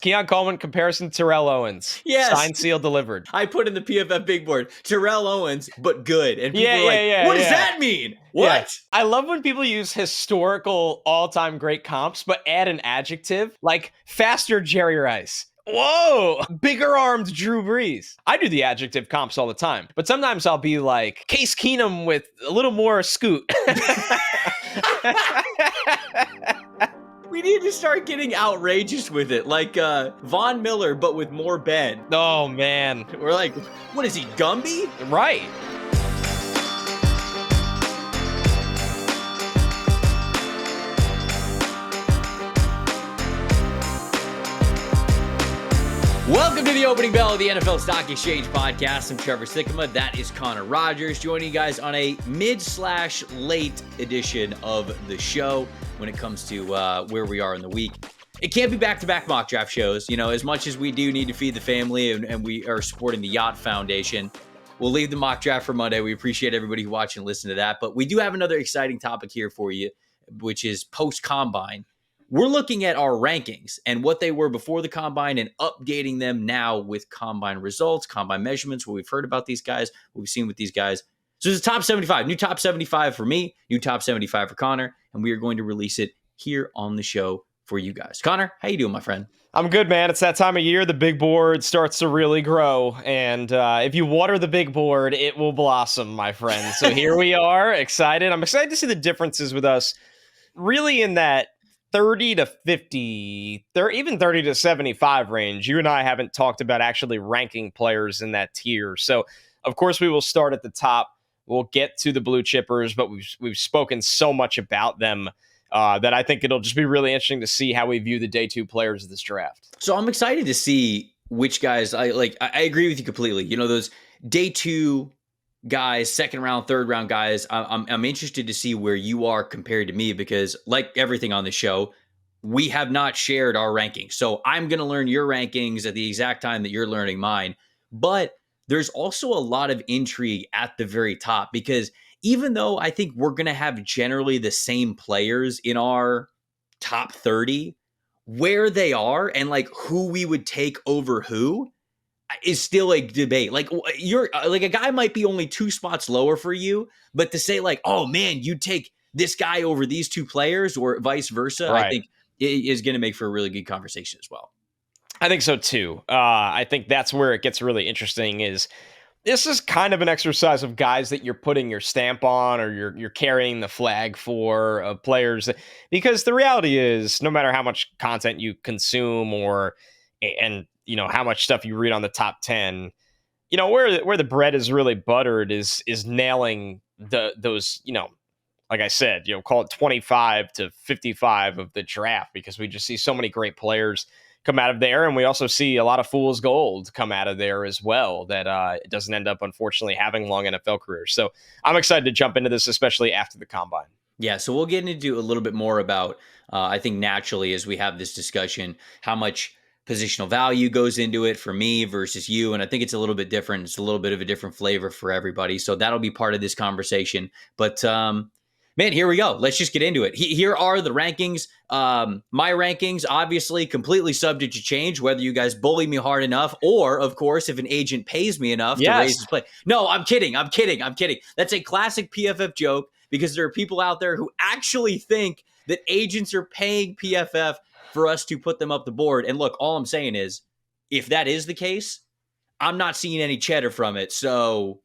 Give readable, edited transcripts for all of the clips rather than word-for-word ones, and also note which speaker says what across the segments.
Speaker 1: Keon Coleman comparison to Terrell Owens.
Speaker 2: Yes.
Speaker 1: Signed, sealed, delivered.
Speaker 2: I put in the PFF big board, Terrell Owens, but good. And people
Speaker 1: Yeah,
Speaker 2: are like,
Speaker 1: yeah,
Speaker 2: what does
Speaker 1: yeah.
Speaker 2: that mean? What?
Speaker 1: Yeah. I love when people use historical all-time great comps, but add an adjective like faster Jerry Rice. Whoa, bigger armed Drew Brees. I do the adjective comps all the time, but sometimes I'll be like Case Keenum with a little more scoot.
Speaker 2: We need to start getting outrageous with it, like Von Miller, but with more bed.
Speaker 1: Oh, man.
Speaker 2: We're like, what is he, Gumby?
Speaker 1: Right.
Speaker 2: Welcome to the opening bell of the NFL Stock Exchange podcast. I'm Trevor Sikkema. That is Connor Rogers joining you guys on a mid/late edition of the show when it comes to where we are in the week. It can't be back-to-back mock draft shows. You know, as much as we do need to feed the family and we are supporting the Yacht Foundation, we'll leave the mock draft for Monday. We appreciate everybody who watch and listen to that. But we do have another exciting topic here for you, which is post-combine. We're looking at our rankings and what they were before the combine and updating them now with combine results, combine measurements, what we've heard about these guys, what we've seen with these guys. So it's a top 75, new top 75 for me, new top 75 for Connor, and we are going to release it here on the show for you guys. Connor, how you doing, my friend?
Speaker 1: I'm good, man. It's that time of year. The big board starts to really grow. And if you water the big board, it will blossom, my friend. So here we are, excited. I'm excited to see the differences with us really in that 30 to 50, even 30 to 75 range. You and I haven't talked about actually ranking players in that tier. So, of course, we will start at the top. We'll get to the blue chippers, but we've spoken so much about them that I think it'll just be really interesting to see how we view the day two players of this draft.
Speaker 2: So I'm excited to see which guys I like. I agree with you completely. You know, those day two guys, second round, third round guys, I'm interested to see where you are compared to me because, like everything on the show, we have not shared our rankings. So I'm going to learn your rankings at the exact time that you're learning mine. But there's also a lot of intrigue at the very top because even though I think we're going to have generally the same players in our top 30, where they are and like who we would take over who is still a debate. Like you're like a guy might be only 2 spots lower for you, but to say like, oh man, you take this guy over these 2 players or vice versa,
Speaker 1: Right.
Speaker 2: I think it is going to make for a really good conversation as well.
Speaker 1: I think so too. I think that's where it gets really interesting is this is kind of an exercise of guys that you're putting your stamp on or you're carrying the flag for players because the reality is no matter how much content you consume and you know how much stuff you read on the top 10, you know where the bread is really buttered is nailing those, you know, like I said, you know, call it 25 to 55 of the draft because we just see so many great players come out of there, and we also see a lot of fool's gold come out of there as well that it doesn't end up unfortunately having long NFL careers. So I'm excited to jump into this, especially after the combine.
Speaker 2: Yeah, so we'll get into a little bit more about I think naturally as we have this discussion how much positional value goes into it for me versus you. And I think it's a little bit different. It's a little bit of a different flavor for everybody. So that'll be part of this conversation. But man, here we go. Let's just get into it. Here are the rankings. My rankings, obviously, completely subject to change, whether you guys bully me hard enough or, of course, if an agent pays me enough to raise his play. No, I'm kidding. That's a classic PFF joke because there are people out there who actually think that agents are paying PFF for us to put them up the board. And look, all I'm saying is, if that is the case, I'm not seeing any cheddar from it. So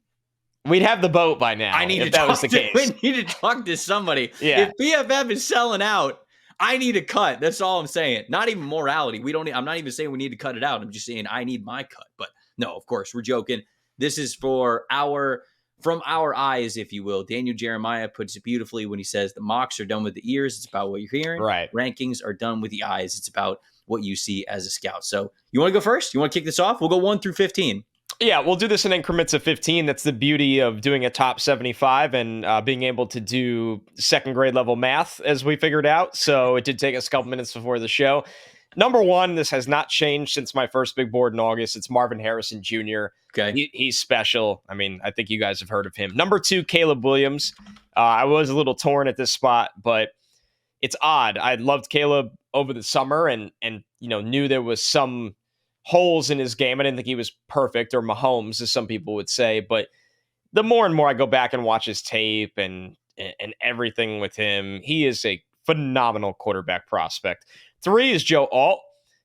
Speaker 1: we'd have the boat by now.
Speaker 2: I need
Speaker 1: if
Speaker 2: to
Speaker 1: that
Speaker 2: talk
Speaker 1: was the case.
Speaker 2: We need to talk to somebody.
Speaker 1: Yeah.
Speaker 2: If PFF is selling out, I need a cut. That's all I'm saying. Not even morality. I'm not even saying we need to cut it out. I'm just saying I need my cut. But no, of course, we're joking. This is from our eyes, if you will. Daniel Jeremiah puts it beautifully when he says the mocks are done with the ears. It's about what you're hearing.
Speaker 1: Right.
Speaker 2: Rankings are done with the eyes. It's about what you see as a scout. So you want to go first? You want to kick this off? We'll go 1 through 15.
Speaker 1: Yeah, we'll do this in increments of 15. That's the beauty of doing a top 75 and being able to do second grade level math, as we figured out. So it did take us a couple minutes before the show. Number 1, this has not changed since my first big board in August. It's Marvin Harrison Jr.
Speaker 2: Okay.
Speaker 1: He's special. I mean, I think you guys have heard of him. Number 2, Caleb Williams. I was a little torn at this spot, but it's odd. I loved Caleb over the summer and knew there was some holes in his game. I didn't think he was perfect or Mahomes, as some people would say, but the more and more I go back and watch his tape and everything with him, he is a phenomenal quarterback prospect. 3 is Joe Alt.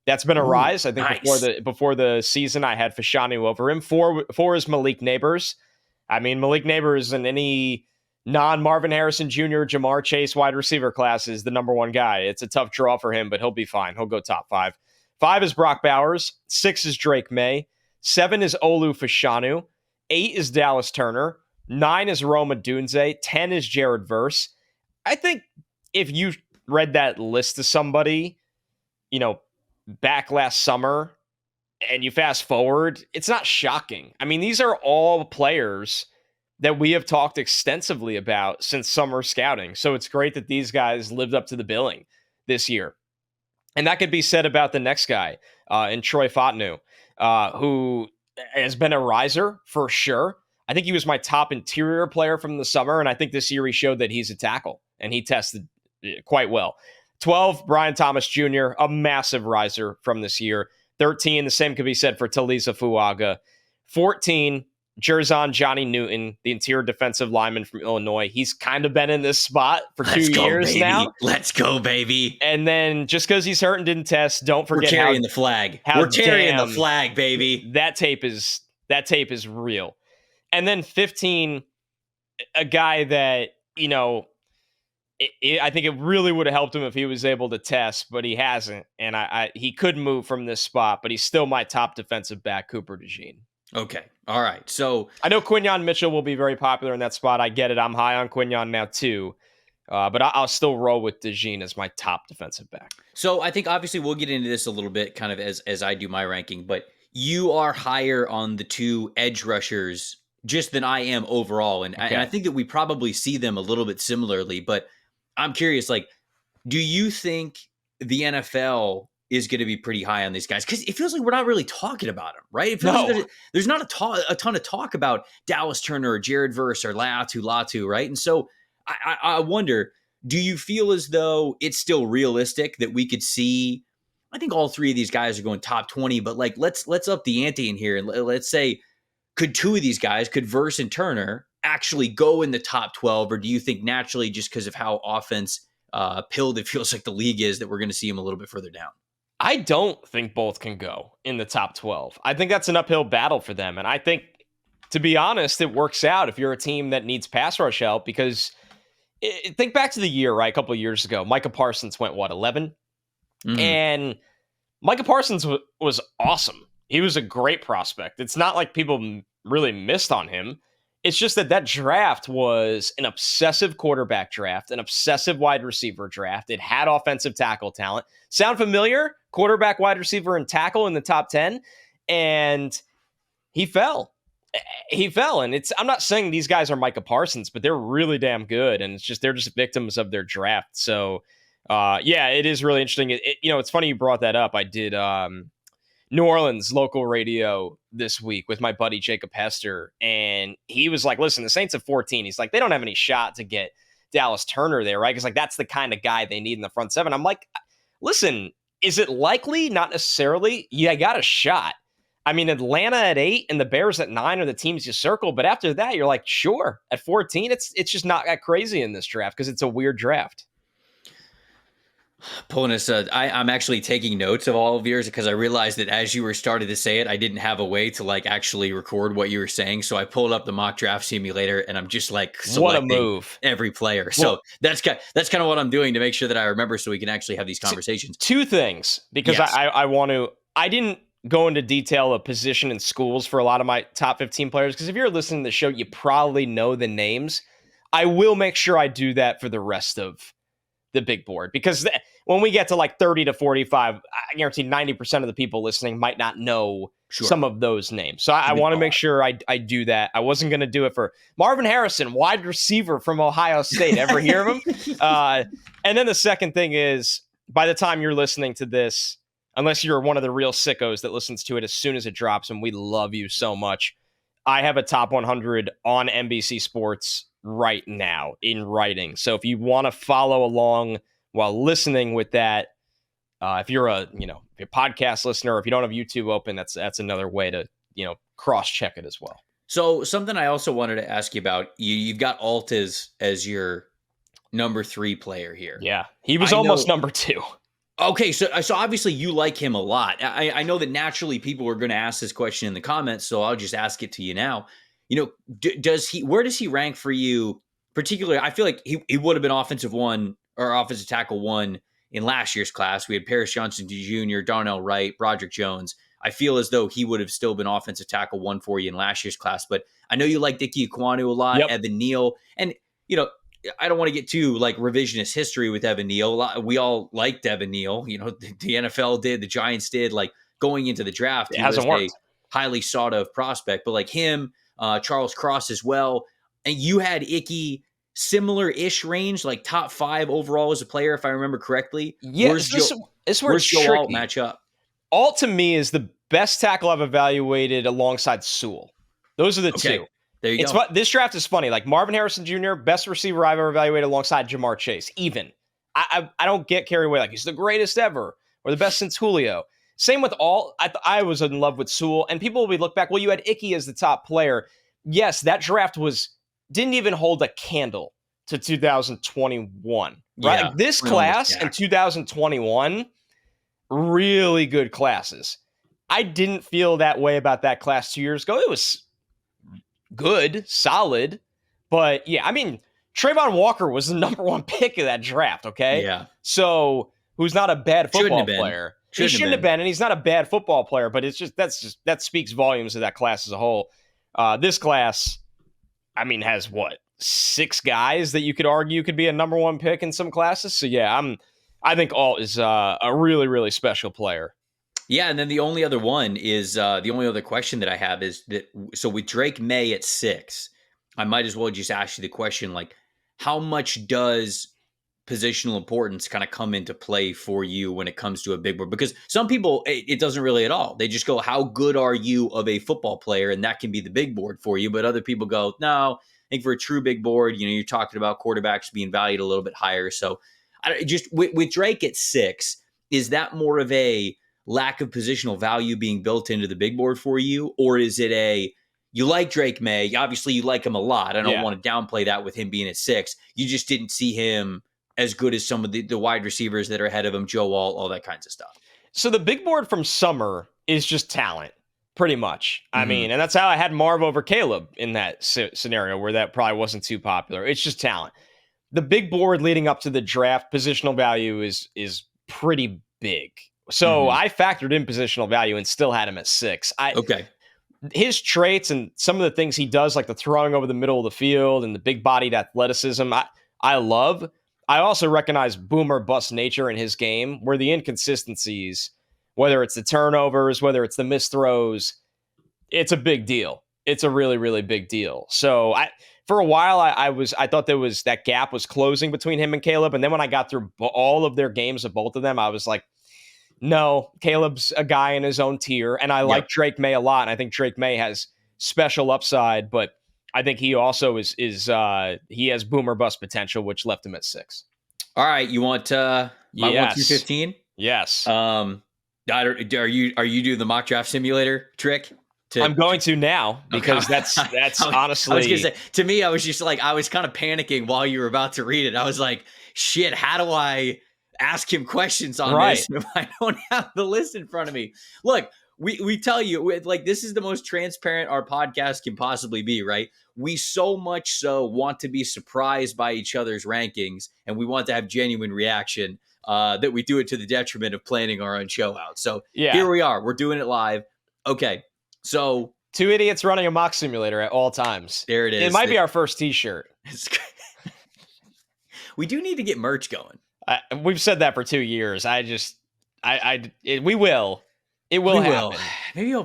Speaker 1: That's been a rise. I think
Speaker 2: nice.
Speaker 1: before the season, I had Fashanu over him. 4 is Malik Neighbors. I mean, Malik Neighbors in any non-Marvin Harrison Jr., Jamar Chase wide receiver class is the number one guy. It's a tough draw for him, but he'll be fine. He'll go top 5. 5 is Brock Bowers. 6 is Drake May. 7 is Olu Fashanu. 8 is Dallas Turner. 9 is Roma Dunze. 10 is Jared Verse. I think if you read that list to somebody, back last summer and you fast forward, it's not shocking. I mean, these are all players that we have talked extensively about since summer scouting. So it's great that these guys lived up to the billing this year. And that could be said about the next guy in Troy Fatnu, who has been a riser for sure. I think he was my top interior player from the summer, and I think this year he showed that he's a tackle, and he tested quite well. 12, Brian Thomas Jr., a massive riser from this year. 13, the same could be said for Taliza Fuaga. 14, Jerzon Johnny Newton, the interior defensive lineman from Illinois. He's kind of been in this spot for 2 years now.
Speaker 2: Let's go, baby.
Speaker 1: And then just because he's hurt and didn't test, don't forget
Speaker 2: we're carrying the flag. We're carrying the flag, baby.
Speaker 1: That tape is real. And then 15, a guy that, I think it really would have helped him if he was able to test, but he hasn't. And he could move from this spot, but he's still my top defensive back, Cooper DeJean.
Speaker 2: Okay. All right. So
Speaker 1: I know Quinyon Mitchell will be very popular in that spot. I get it. I'm high on Quinyon now too. But I'll still roll with DeJean as my top defensive back.
Speaker 2: So I think obviously we'll get into this a little bit kind of as I do my ranking, but you are higher on the 2 edge rushers just than I am overall. And,
Speaker 1: okay.
Speaker 2: and I think that we probably see them a little bit similarly, but I'm curious, do you think the NFL is going to be pretty high on these guys? Because it feels like we're not really talking about them, right? It feels like there's not a ton of talk about Dallas Turner or Jared Verse or Latu, right? And so I wonder, do you feel as though it's still realistic that we could see, I think all 3 of these guys are going top 20, but let's up the ante in here. And let's say, could 2 of these guys, could Verse and Turner actually go in the top 12? Or do you think naturally, just because of how offense pilled it feels like the league is, that we're going to see them a little bit further down?
Speaker 1: I don't think both can go in the top 12. I think that's an uphill battle for them. And I think, to be honest, it works out if you're a team that needs pass rush help, because think back to the year, right? A couple of years ago, Micah Parsons went, 11? Mm-hmm. And Micah Parsons was awesome. He was a great prospect. It's not like people really missed on him. It's just that draft was an obsessive quarterback draft, an obsessive wide receiver draft. It had offensive tackle talent. Sound familiar? Quarterback, wide receiver, and tackle in the top 10. And he fell. And I'm not saying these guys are Micah Parsons, but they're really damn good. And they're just victims of their draft. So, it is really interesting. It's funny you brought that up. I did New Orleans local radio this week with my buddy Jacob Hester, and he was like, listen, the Saints have 14. He's like, they don't have any shot to get Dallas Turner there, right? Because that's the kind of guy they need in the front 7. I'm like, listen, is it likely? Not necessarily. Yeah, I got a shot. I mean, Atlanta at 8 and the Bears at 9 are the teams you circle, but after that, you're like, sure. At 14, it's just not that crazy in this draft because it's a weird draft.
Speaker 2: Pulling us, I'm actually taking notes of all of yours because I realized that as you were starting to say it, I didn't have a way to actually record what you were saying. So I pulled up the mock draft simulator and I'm just selecting
Speaker 1: what a move.
Speaker 2: Every player. So that's kind of what I'm doing to make sure that I remember so we can actually have these conversations.
Speaker 1: 2 things, because yes. I didn't go into detail of position in schools for a lot of my top 15 players, because if you're listening to the show, you probably know the names. I will make sure I do that for the rest of the big board, because when we get to 30 to 45, I guarantee 90% of the people listening might not know some of those names. So I want to make sure I do that. I wasn't going to do it for Marvin Harrison, wide receiver from Ohio State. Ever hear of him? And then the second thing is, by the time you're listening to this, unless you're one of the real sickos that listens to it as soon as it drops, and we love you so much, I have a top 100 on NBC Sports right now in writing. So if you want to follow along while listening with that. If you're if you're a podcast listener, or if you don't have YouTube open, that's another way to cross check it as well.
Speaker 2: So something I also wanted to ask you about, you've got Alt as your number 3 player here.
Speaker 1: Yeah, he was
Speaker 2: I
Speaker 1: almost
Speaker 2: know.
Speaker 1: number 2.
Speaker 2: Okay, so obviously you like him a lot. I know that naturally people are going to ask this question in the comments, so I'll just ask it to you now. Where does he rank for you? Particularly, I feel like he would have been offensive 1 or offensive tackle 1 in last year's class. We had Paris Johnson Jr., Darnell Wright, Broderick Jones. I feel as though he would have still been offensive tackle 1 for you in last year's class. But I know you like Dickie Ekwonu a lot,
Speaker 1: Yep.
Speaker 2: Evan Neal, and I don't want to get too like revisionist history with Evan Neal. We all liked Evan Neal. The NFL did, the Giants did. Like going into the draft,
Speaker 1: It
Speaker 2: he was
Speaker 1: hasn't
Speaker 2: a
Speaker 1: worked.
Speaker 2: highly sought of prospect. But like him, Charles Cross as well, and you had Icky similar-ish range, like top 5 overall as a player, if I remember correctly.
Speaker 1: Yeah,
Speaker 2: Where's
Speaker 1: this is where
Speaker 2: where's
Speaker 1: it's
Speaker 2: Joe
Speaker 1: tricky.
Speaker 2: Alt match up?
Speaker 1: Alt to me is the best tackle I've evaluated alongside Sewell. Those are the two.
Speaker 2: There you go.
Speaker 1: This draft is funny. Like Marvin Harrison Jr., best receiver I've ever evaluated alongside Jamar Chase. Even I don't get carried away like he's the greatest ever or the best since Julio. Same with Alt. I was in love with Sewell, and people will look back. Well, you had Icky as the top player. Yes, that draft didn't even hold a candle to 2021. Right,
Speaker 2: Yeah,
Speaker 1: like this class in 2021, really good classes. I didn't feel that way about that class 2 years ago. It was good, solid, but yeah, I mean, Trayvon Walker was the number 1 pick of that draft, okay?
Speaker 2: Yeah.
Speaker 1: So, who's not a bad football player. He shouldn't have been, and he's not a bad football player, but that speaks volumes of that class as a whole. This class, I mean, has 6 guys that you could argue could be a number 1 pick in some classes. So yeah, I think Alt is a really, really special player.
Speaker 2: Yeah, and then the only other one is the only other question that I have is that, so with Drake May at 6, I might as well just ask you the question, like, how much does positional importance kind of come into play for you when it comes to a big board? Because some people, it doesn't really at all. They just go, how good are you of a football player? And that can be the big board for you. But other people go, no, I think for a true big board, you're talking about quarterbacks being valued a little bit higher. So just with Drake at 6, is that more of a lack of positional value being built into the big board for you? Or is it you like Drake May, obviously you like him a lot. I don't want to downplay that with him being at 6. You just didn't see him as good as some of the wide receivers that are ahead of him, Joe Alt, all that kinds of stuff.
Speaker 1: So the big board from summer is just talent, pretty much. I mean, and that's how I had Marv over Caleb in that scenario where that probably wasn't too popular. It's just talent. The big board leading up to the draft, positional value is pretty big. So I factored in positional value and still had him at 6. His traits and some of the things he does, like the throwing over the middle of the field and the big-bodied athleticism, I love. I also recognize boomer bust nature in his game, where the inconsistencies, whether it's the turnovers, whether it's the missed throws, it's a big deal. It's a really, really big deal. So for a while, I thought that gap was closing between him and Caleb, and then when I got through all of their games of both of them, I was like, no, Caleb's a guy in his own tier, and I like Drake May a lot, and I think Drake May has special upside, but I think he also is he has boomer bust potential, which left him at 6.
Speaker 2: All right, you want my 1 through 15?
Speaker 1: Yes.
Speaker 2: Are you doing the mock draft simulator trick?
Speaker 1: I'm going to now because that's honestly.
Speaker 2: I was gonna say, to me, I was just like, I was kind of panicking while you were about to read it. I was like, shit, how do I ask him questions on this if I don't have the list in front of me? Look, we tell you, like, this is the most transparent our podcast can possibly be, right? We so much so want to be surprised by each other's rankings, and we want to have genuine reaction that we do it to the detriment of planning our own show out. So here we are. We're doing it live. Okay, so
Speaker 1: 2 idiots running a mock simulator at all times.
Speaker 2: There it is.
Speaker 1: It might be our first T-shirt.
Speaker 2: We do need to get merch going.
Speaker 1: We've said that for 2 years. We will. It will happen.
Speaker 2: Maybe I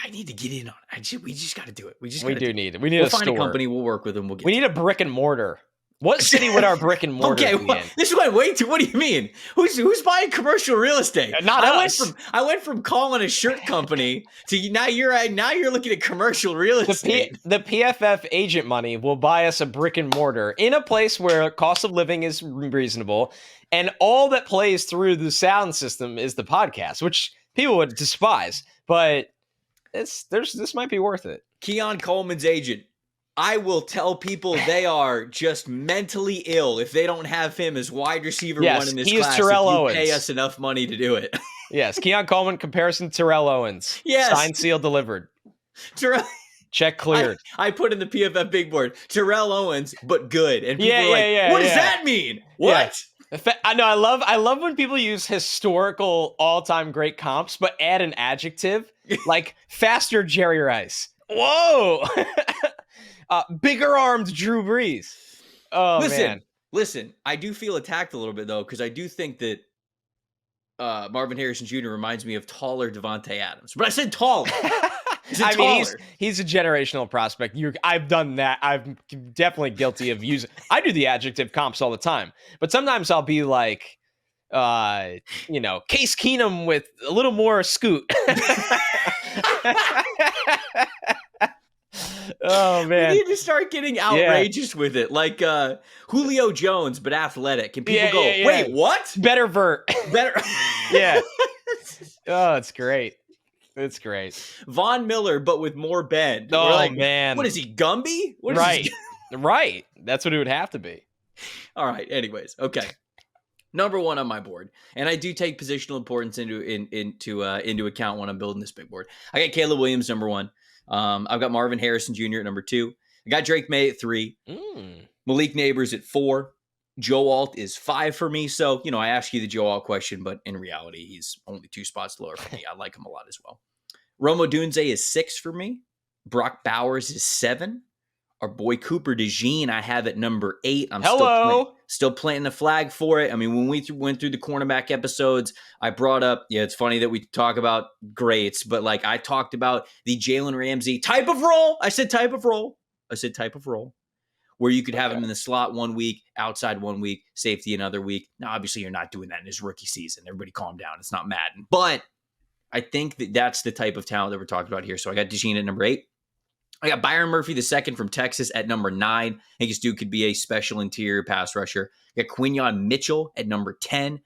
Speaker 2: need to get in on it. We just got to do it. We need
Speaker 1: a
Speaker 2: find
Speaker 1: store.
Speaker 2: a company. We'll work with them.
Speaker 1: We need a brick and mortar. What city would our brick and mortar
Speaker 2: Okay,
Speaker 1: be in?
Speaker 2: this went way too. What do you mean? Who's buying commercial real estate?
Speaker 1: Not us.
Speaker 2: I went from calling a shirt company to now you're looking at commercial real estate.
Speaker 1: The PFF agent money will buy us a brick and mortar in a place where cost of living is reasonable, and all that plays through the sound system is the podcast, which people would despise. But this might be worth it.
Speaker 2: Keon Coleman's agent. I will tell people they are just mentally ill if they don't have him as wide receiver one in this class.
Speaker 1: Terrell
Speaker 2: if you
Speaker 1: Owens.
Speaker 2: Pay us enough money to do it.
Speaker 1: Yes, Keon Coleman comparison to Terrell Owens.
Speaker 2: Yes.
Speaker 1: Signed, sealed, delivered.
Speaker 2: Terrell.
Speaker 1: Check cleared.
Speaker 2: I put in the PFF big board, Terrell Owens, but good. And people are like, what does that mean? What?
Speaker 1: Yeah. I know. I love when people use historical all-time great comps, but add an adjective like faster Jerry Rice. Whoa. Bigger armed Drew Brees. Oh, man.
Speaker 2: Listen, I do feel attacked a little bit, though, because I do think that Marvin Harrison Jr. reminds me of taller Devontae Adams. But I said taller.
Speaker 1: I mean, he's a generational prospect. I've done that. I'm definitely guilty of using. I do the adjective comps all the time, but sometimes I'll be like, Case Keenum with a little more scoot. Oh man,
Speaker 2: we need to start getting outrageous with it, like Julio Jones, but athletic, and people go, "Wait, what?
Speaker 1: Better vert,
Speaker 2: better."
Speaker 1: Yeah. Oh, it's great. It's great.
Speaker 2: Von Miller, but with more bend.
Speaker 1: Oh man,
Speaker 2: what is he, Gumby? What
Speaker 1: right, right. That's what it would have to be.
Speaker 2: All right. Anyways, okay. Number one on my board, and I do take positional importance into account when I'm building this big board. I got Caleb Williams number one. I've got Marvin Harrison Jr. at number 2. I got Drake May at 3. Malik Neighbors at 4. Joe Alt is 5 for me. So, I asked you the Joe Alt question, but in reality, he's only 2 spots lower for me. I like him a lot as well. Romo Dunze is 6 for me. Brock Bowers is 7. Our boy Cooper DeJean I have at number 8. I'm still planting the flag for it. I mean, when we went through the cornerback episodes, I brought up, it's funny that we talk about greats, but I talked about the Jalen Ramsey type of role. I said type of role, where you could have him in the slot 1 week, outside 1 week, safety another week. Now, obviously, you're not doing that in his rookie season. Everybody calm down. It's not Madden. But I think that's the type of talent that we're talking about here. So I got DeJean at number 8. I got Byron Murphy II from Texas at number 9. I think this dude could be a special interior pass rusher. I got Quinyon Mitchell at number 10.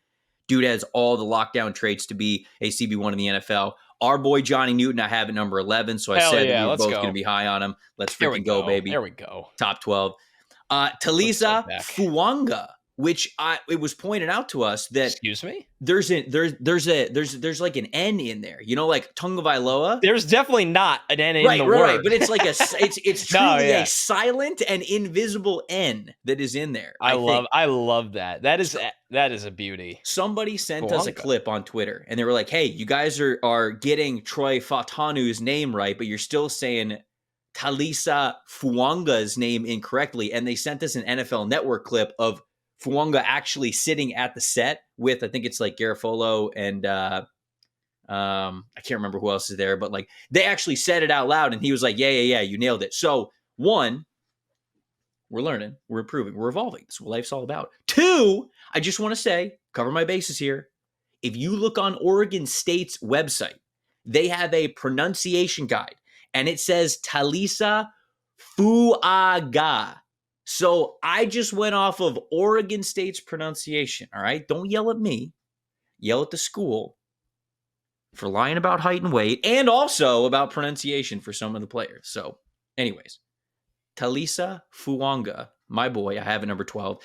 Speaker 2: Dude has all the lockdown traits to be a CB1 in the NFL. Our boy Johnny Newton I have at number 11. So I said we were both going to be high on him. Let's freaking go, baby.
Speaker 1: There we go.
Speaker 2: Top 12. Talisa Fuanga, which it was pointed out to us that
Speaker 1: excuse me,
Speaker 2: there's like an N in there, like Tagovailoa.
Speaker 1: There's definitely not an N in the word,
Speaker 2: right, but it's like it's truly a silent and invisible N that is in there. I
Speaker 1: love that. That is a beauty.
Speaker 2: Somebody sent us a clip on Twitter, and they were like, "Hey, you guys are getting Troy Fautanu's name right, but you're still saying Talisa Fuanga's name incorrectly." And they sent us an NFL Network clip of Fuanga actually sitting at the set with, I think it's like Garofalo and I can't remember who else is there, but they actually said it out loud, and he was like, yeah, you nailed it. So 1, we're learning, we're improving, we're evolving. That's what life's all about. 2, I just want to say, cover my bases here. If you look on Oregon State's website, they have a pronunciation guide, and it says Talisa Fuaga. So I just went off of Oregon State's pronunciation, all right? Don't yell at me. Yell at the school for lying about height and weight, and also about pronunciation for some of the players. So anyways, Talisa Fuanga, my boy, I have at number 12.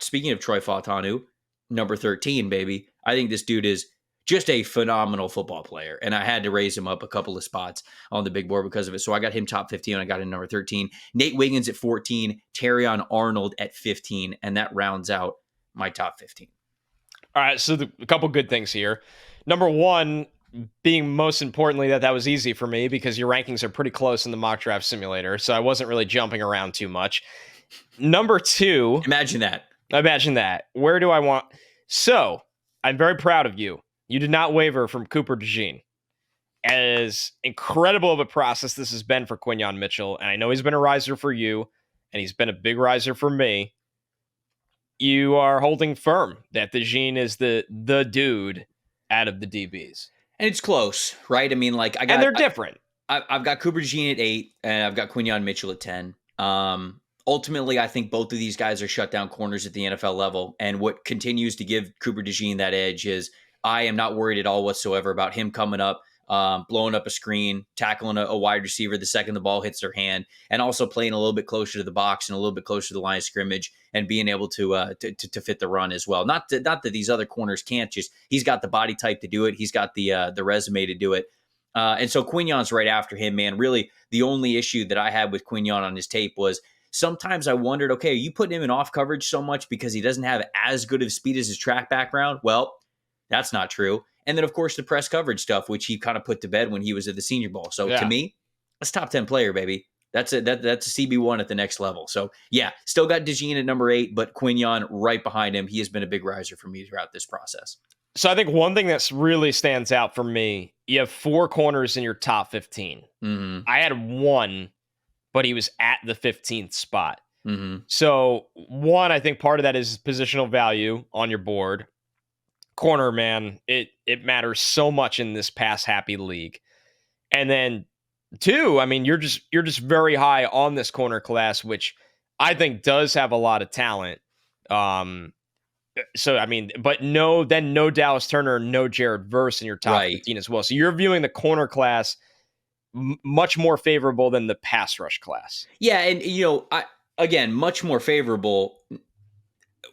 Speaker 2: Speaking of Troy Fautanu, number 13, baby. I think this dude is just a phenomenal football player, and I had to raise him up a couple of spots on the big board because of it. So I got him top 15. I got him number 13. Nate Wiggins at 14. Terrion Arnold at 15, and that rounds out my top 15.
Speaker 1: All right, so a couple good things here. Number 1 being most importantly that was easy for me because your rankings are pretty close in the mock draft simulator, so I wasn't really jumping around too much. Number 2.
Speaker 2: Imagine that.
Speaker 1: Where do I want? So I'm very proud of you. You did not waver from Cooper DeJean. As incredible of a process this has been for Quinyon Mitchell, and I know he's been a riser for you, and he's been a big riser for me, you are holding firm that DeJean is the dude out of the DBs.
Speaker 2: And it's close, right? I mean, like
Speaker 1: And they're different.
Speaker 2: I've got Cooper DeJean at 8, and I've got Quinyon Mitchell at 10. Ultimately, I think both of these guys are shutdown corners at the NFL level. And what continues to give Cooper DeJean that edge is I am not worried at all whatsoever about him coming up, blowing up a screen, tackling a wide receiver the second the ball hits their hand, and also playing a little bit closer to the box and a little bit closer to the line of scrimmage and being able to fit the run as well. Not that these other corners can't. Just he's got the body type to do it. He's got the resume to do it. And so Quinyon's right after him, man. Really, the only issue that I had with Quinyon on his tape was sometimes I wondered, okay, are you putting him in off coverage so much because he doesn't have as good of speed as his track background? Well, that's not true. And then, of course, the press coverage stuff, which he kind of put to bed when he was at the Senior Bowl. So to me, that's top 10 player, baby. That's a CB1 at the next level. So yeah, still got DeJean at number 8, but Quinyon right behind him. He has been a big riser for me throughout this process.
Speaker 1: So I think one thing that's really stands out for me, you have 4 corners in your top 15.
Speaker 2: Mm-hmm.
Speaker 1: I had 1, but he was at the 15th spot.
Speaker 2: Mm-hmm.
Speaker 1: So one, I think part of that is positional value on your board. Corner, man, it matters so much in this pass happy league. And then 2, I mean, you're just very high on this corner class, which I think does have a lot of talent. So, I mean, but no Dallas Turner, no Jared Verse in your top 15 as well. So you're viewing the corner class much more favorable than the pass rush class.
Speaker 2: Yeah, and, again, much more favorable.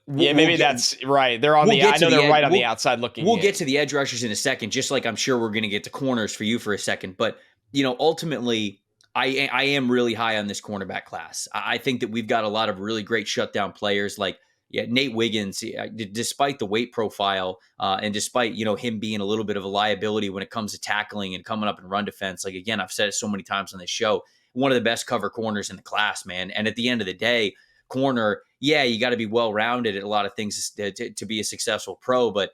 Speaker 1: That's right. They're on I know they're right on the outside looking in.
Speaker 2: We'll get to the edge rushers in a second, just like I'm sure we're going to get to corners for you for a second. But, ultimately, I am really high on this cornerback class. I think that we've got a lot of really great shutdown players like Nate Wiggins, despite the weight profile and despite, him being a little bit of a liability when it comes to tackling and coming up in run defense. Like, again, I've said it so many times on this show, one of the best cover corners in the class, man. And at the end of the day, corner, you got to be well-rounded at a lot of things to be a successful pro, but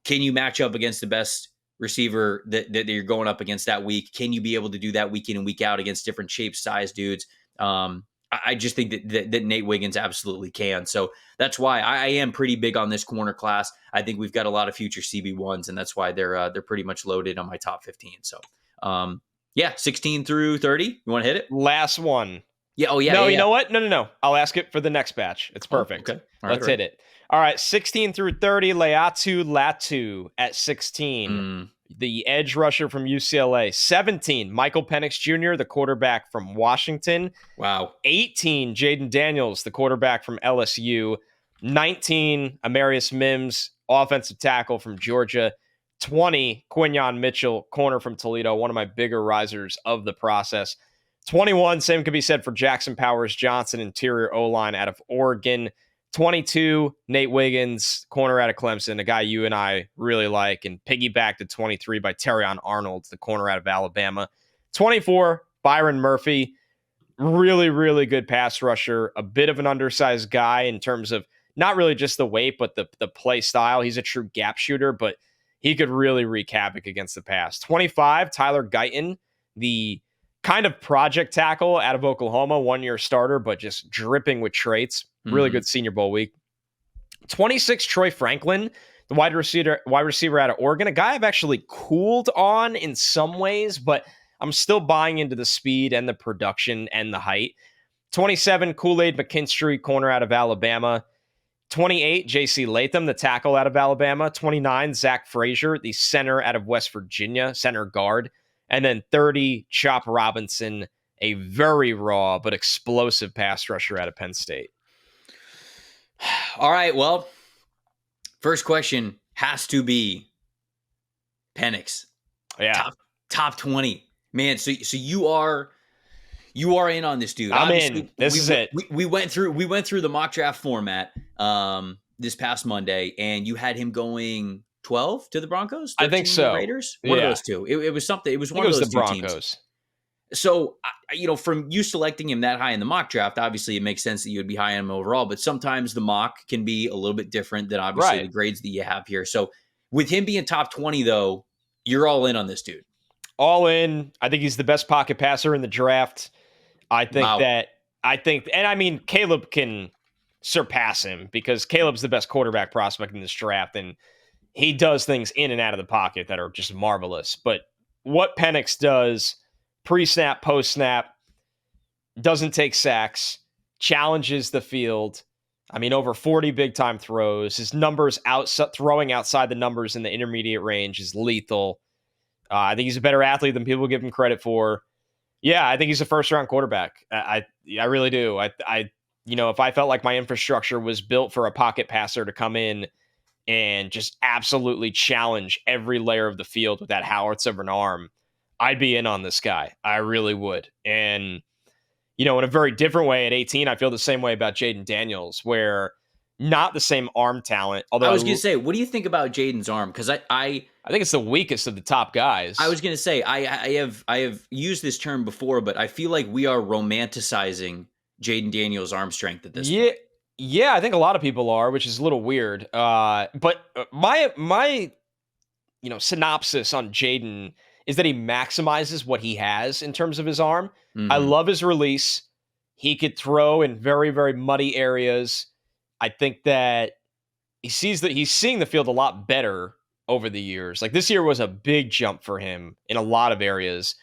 Speaker 2: can you match up against the best receiver that you're going up against that week? Can you be able to do that week in and week out against different shape, size dudes? I just think that Nate Wiggins absolutely can. So that's why I am pretty big on this corner class. I think we've got a lot of future CB1s, and that's why they're pretty much loaded on my top 15. So 16 through 30. You want to hit it?
Speaker 1: Last one.
Speaker 2: Yeah. Oh, yeah.
Speaker 1: No,
Speaker 2: yeah,
Speaker 1: you know what? No. I'll ask it for the next batch. It's perfect.
Speaker 2: Okay.
Speaker 1: Let's hit it. All right. 16 through 30, Leatu Latu at 16. The edge rusher from UCLA. 17, Michael Penix Jr., the quarterback from Washington.
Speaker 2: Wow.
Speaker 1: 18, Jaden Daniels, the quarterback from LSU. 19, Amarius Mims, offensive tackle from Georgia. 20, Quinyon Mitchell, corner from Toledo, one of my bigger risers of the process. 21, same could be said for Jackson Powers Johnson, interior O-line out of Oregon. 22, Nate Wiggins, corner out of Clemson, a guy you and I really like, and piggybacked to 23 by Terrion Arnold, the corner out of Alabama. 24, Byron Murphy, really, really good pass rusher, a bit of an undersized guy in terms of not really just the weight, but the play style. He's a true gap shooter, but he could really wreak havoc against the pass. 25, Tyler Guyton, the kind of project tackle out of Oklahoma, 1-year starter, but just dripping with traits. Really good Senior Bowl week. 26, Troy Franklin, the wide receiver out of Oregon, a guy I've actually cooled on in some ways, but I'm still buying into the speed and the production and the height. 27, Kool-Aid McKinstry, corner out of Alabama. 28, J.C. Latham, the tackle out of Alabama. 29, Zach Frazier, the center out of West Virginia, center guard. And then 30, Chop Robinson, a very raw but explosive pass rusher out of Penn State.
Speaker 2: All right, well, first question has to be Penix.
Speaker 1: Yeah.
Speaker 2: Top 20. Man, so you are in on this dude.
Speaker 1: I'm in. This is it.
Speaker 2: We went through the mock draft format this past Monday, and you had him going 12 to the Broncos?
Speaker 1: I think so.
Speaker 2: Raiders? One of those two. It was something. It was one of those two
Speaker 1: Broncos.
Speaker 2: Teams. So, from you selecting him that high in the mock draft, obviously it makes sense that you would be high on him overall, but sometimes the mock can be a little bit different than obviously the grades that you have here. So with him being top 20, though, you're all in on this dude.
Speaker 1: All in. I think he's the best pocket passer in the draft. I think that I think, and I mean, Caleb can surpass him because Caleb's the best quarterback prospect in this draft, and he does things in and out of the pocket that are just marvelous. But what Penix does pre-snap, post-snap, doesn't take sacks, challenges the field. I mean, over 40 big-time throws. His numbers throwing outside the numbers in the intermediate range is lethal. I think he's a better athlete than people give him credit for. Yeah, I think he's a first-round quarterback. I really do. If I felt like my infrastructure was built for a pocket passer to come in and just absolutely challenge every layer of the field with that howitzer of an arm, I'd be in on this guy. I really would. And, in a very different way at 18, I feel the same way about Jaden Daniels, where not the same arm talent. Although
Speaker 2: I was going to say, what do you think about Jaden's arm? Because I
Speaker 1: think it's the weakest of the top guys.
Speaker 2: I was going to say, I have used this term before, but I feel like we are romanticizing Jaden Daniels' arm strength at this point.
Speaker 1: Yeah, I think a lot of people are, which is a little weird. But my synopsis on Jaden is that he maximizes what he has in terms of his arm. Mm-hmm. I love his release. He could throw in very, very muddy areas. I think that he's seeing the field a lot better over the years. Like this year was a big jump for him in a lot of areas.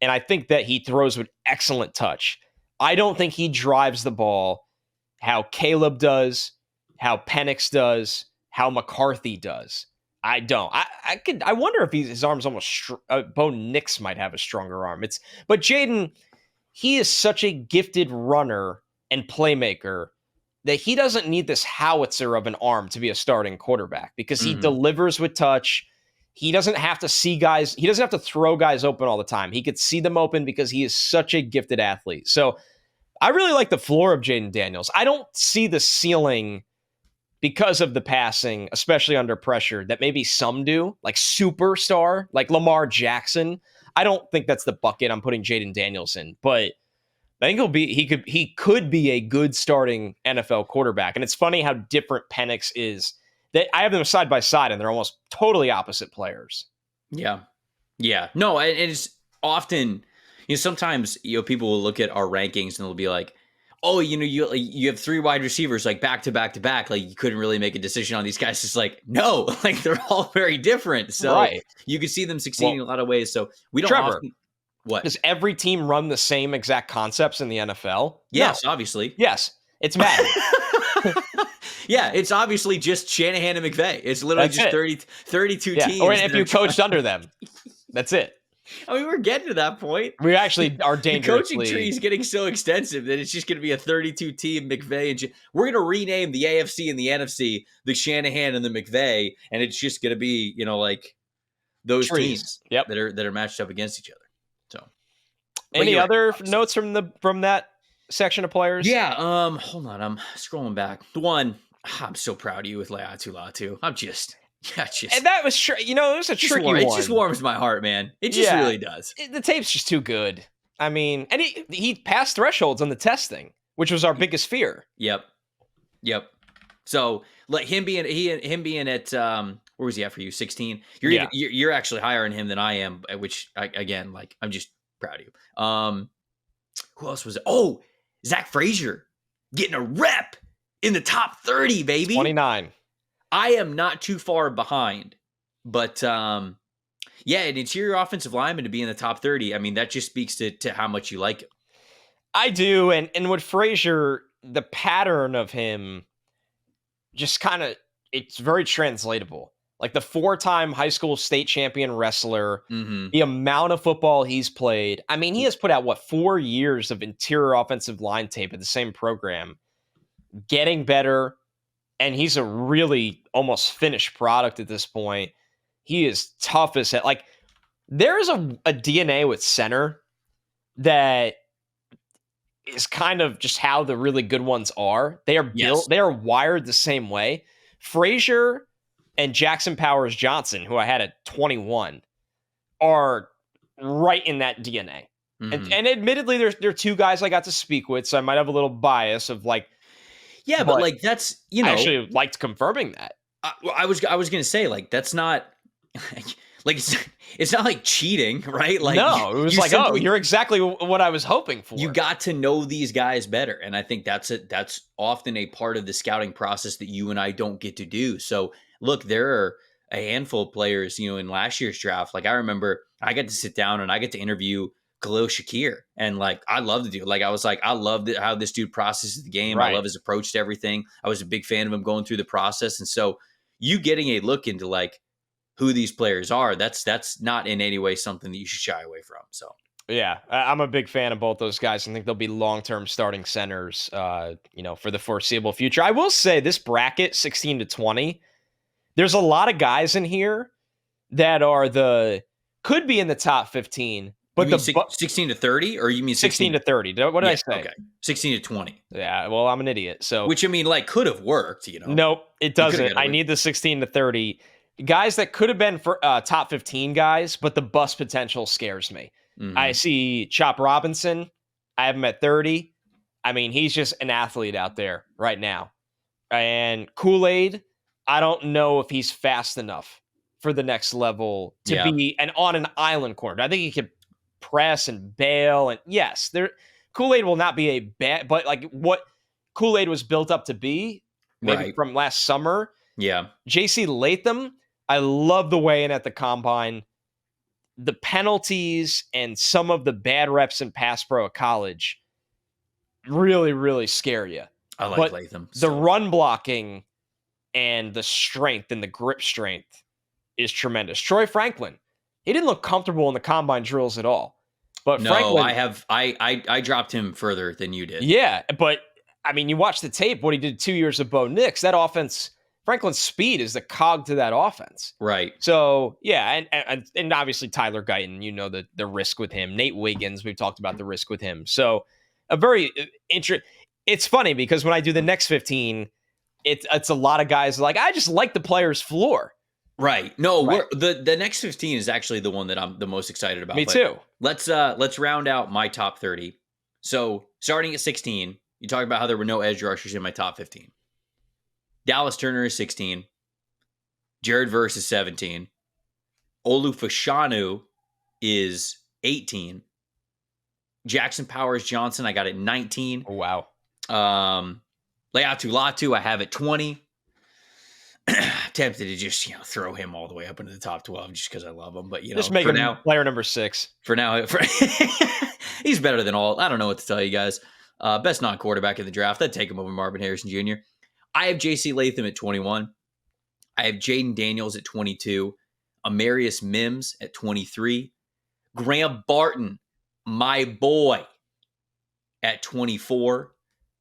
Speaker 1: And I think that he throws with excellent touch. I don't think he drives the ball how Caleb does, how Penix does, how McCarthy does. I don't. I wonder if his arm's almost Bo Nix might have a stronger arm. But Jaden, he is such a gifted runner and playmaker that he doesn't need this howitzer of an arm to be a starting quarterback because he delivers with touch. He doesn't have to see guys. He doesn't have to throw guys open all the time. He could see them open because he is such a gifted athlete. So I really like the floor of Jaden Daniels. I don't see the ceiling because of the passing, especially under pressure, that maybe some do, like superstar, like Lamar Jackson. I don't think that's the bucket I'm putting Jaden Daniels in, but I think he could be a good starting NFL quarterback. And it's funny how different Penix is. That I have them side by side, and they're almost totally opposite players.
Speaker 2: Yeah. No, and it's often, sometimes people will look at our rankings and they'll be like, oh, you have three wide receivers like back to back to back. Like you couldn't really make a decision on these guys. It's like, no, like they're all very different. So you can see them succeeding in a lot of ways. So we don't
Speaker 1: Trevor,
Speaker 2: often. What?
Speaker 1: Does every team run the same exact concepts in the NFL?
Speaker 2: Yes, obviously.
Speaker 1: Yes, it's Madden.
Speaker 2: Yeah, it's obviously just Shanahan and McVay. It's literally just 32 teams.
Speaker 1: Or if you coached under them. That's it.
Speaker 2: I mean, we're getting to that point.
Speaker 1: We actually are dangerously.
Speaker 2: The coaching tree is getting so extensive that it's just going to be a 32-team McVay. And we're going to rename the AFC and the NFC the Shanahan and the McVay, and it's just going to be, like those teams that are matched up against each other. So,
Speaker 1: any other notes from that section of players?
Speaker 2: Yeah. Hold on, I'm scrolling back. The one, I'm so proud of you with Laiatu Latu.
Speaker 1: And that was true. It was a tricky one.
Speaker 2: It just warms my heart, man. It just really does.
Speaker 1: The tape's just too good. I mean, and he passed thresholds on the testing, which was our biggest fear.
Speaker 2: Yep. So like him being at where was he at for you? 16. You're actually higher on him than I am, which again, like I'm just proud of you. Who else was it? Oh, Zach Frazier getting a rep in the top 30, baby.
Speaker 1: 29.
Speaker 2: I am not too far behind, but an interior offensive lineman to be in the top 30. I mean, that just speaks to how much you like him.
Speaker 1: I do. And with Frazier, the pattern of him just it's very translatable. Like the 4-time high school state champion wrestler, the amount of football he's played. I mean, he has put out 4 years of interior offensive line tape at the same program, getting better. And he's a really almost finished product at this point. He is tough as hell. Like there's a DNA with center that is kind of just how the really good ones are. They are built. They are wired the same way. Frazier and Jackson Powers Johnson, who I had at 21, are right in that DNA. And admittedly, there are two guys I got to speak with, so I might have a little bias of like.
Speaker 2: Yeah, but like that's I
Speaker 1: actually liked confirming that.
Speaker 2: I was gonna say like that's not Like it's not like cheating, right? Like
Speaker 1: No, it was
Speaker 2: you
Speaker 1: like, oh,
Speaker 2: simply
Speaker 1: you're exactly what I was hoping
Speaker 2: you
Speaker 1: for.
Speaker 2: got to know these guys better, and I think that's often a part of the scouting process that you and I don't get to do. So look, there are a handful of players, in last year's draft. Like I remember I got to sit down and I get to interview Khalil Shakir, and like I love the dude. Like I was like, I love how this dude processes the game. I
Speaker 1: Right.
Speaker 2: love his approach to everything. I was a big fan of him going through the process, and so you getting a look into like who these players are, that's not in any way something that you should shy away from. So
Speaker 1: Yeah, I'm a big fan of both those guys. I think they'll be long-term starting centers, for the foreseeable future. I will say this bracket, 16 to 20, there's a lot of guys in here that could be in the top 15,
Speaker 2: you
Speaker 1: but
Speaker 2: mean 16 to 30, or you mean
Speaker 1: 16
Speaker 2: 16?
Speaker 1: to 30. What did I
Speaker 2: Yeah,
Speaker 1: say?
Speaker 2: okay. 16 to 20.
Speaker 1: Yeah, well, I'm an idiot. So,
Speaker 2: Which I mean, like, could have worked.
Speaker 1: nope, it
Speaker 2: You could have
Speaker 1: doesn't.
Speaker 2: got
Speaker 1: I
Speaker 2: away.
Speaker 1: need the 16 to 30 guys that could have been for top 15 guys, but the bust potential scares me. I
Speaker 2: Mhm.
Speaker 1: see Chop Robinson. I have him at 30. I mean, he's just an athlete out there right now. And Kool-Aid, I don't know if he's fast enough for the next level to
Speaker 2: Yeah,
Speaker 1: be on an island corner. I think he could press and bail. And yes, Kool-Aid will not be a bad, but like what Kool-Aid was built up to be, maybe
Speaker 2: right.
Speaker 1: from last summer.
Speaker 2: Yeah,
Speaker 1: JC Latham, I love the way in at the combine. The penalties and some of the bad reps in pass pro at college really, really scare you.
Speaker 2: I like
Speaker 1: But
Speaker 2: Latham
Speaker 1: the
Speaker 2: still.
Speaker 1: run blocking and the strength and the grip strength is tremendous. Troy Franklin, he didn't look comfortable in the combine drills at all. But
Speaker 2: No, I
Speaker 1: Franklin,
Speaker 2: have I dropped him further than you did.
Speaker 1: yeah, but I mean, you watch the tape, what he did 2 years of Bo Nix, that offense, Franklin's speed is the cog to that offense.
Speaker 2: Right.
Speaker 1: So yeah, and obviously Tyler Guyton, the risk with him. Nate Wiggins, we've talked about the risk with him. So a very It's funny because when I do the next 15, it's a lot of guys like I just like the player's floor.
Speaker 2: Right. No,
Speaker 1: Right.
Speaker 2: the next 15 is actually the one that I'm the most excited about.
Speaker 1: Me
Speaker 2: But
Speaker 1: too.
Speaker 2: let's round out my top 30. So starting at 16, you talk about how there were no edge rushers in my top 15. Dallas Turner is 16. Jared Verse is 17. Olu Fashanu is 18. Jackson Powers Johnson, I got at 19.
Speaker 1: Oh, wow.
Speaker 2: Leatu Latu, I have at 20. Tempted to just throw him all the way up into the top 12 just because I love him, but
Speaker 1: Just make
Speaker 2: for
Speaker 1: him
Speaker 2: now,
Speaker 1: player number 6.
Speaker 2: he's better than all. I don't know what to tell you guys. Best non-quarterback in the draft. I'd take him over Marvin Harrison Jr. I have J.C. Latham at 21. I have Jaden Daniels at 22. Amarius Mims at 23. Graham Barton, my boy, at 24.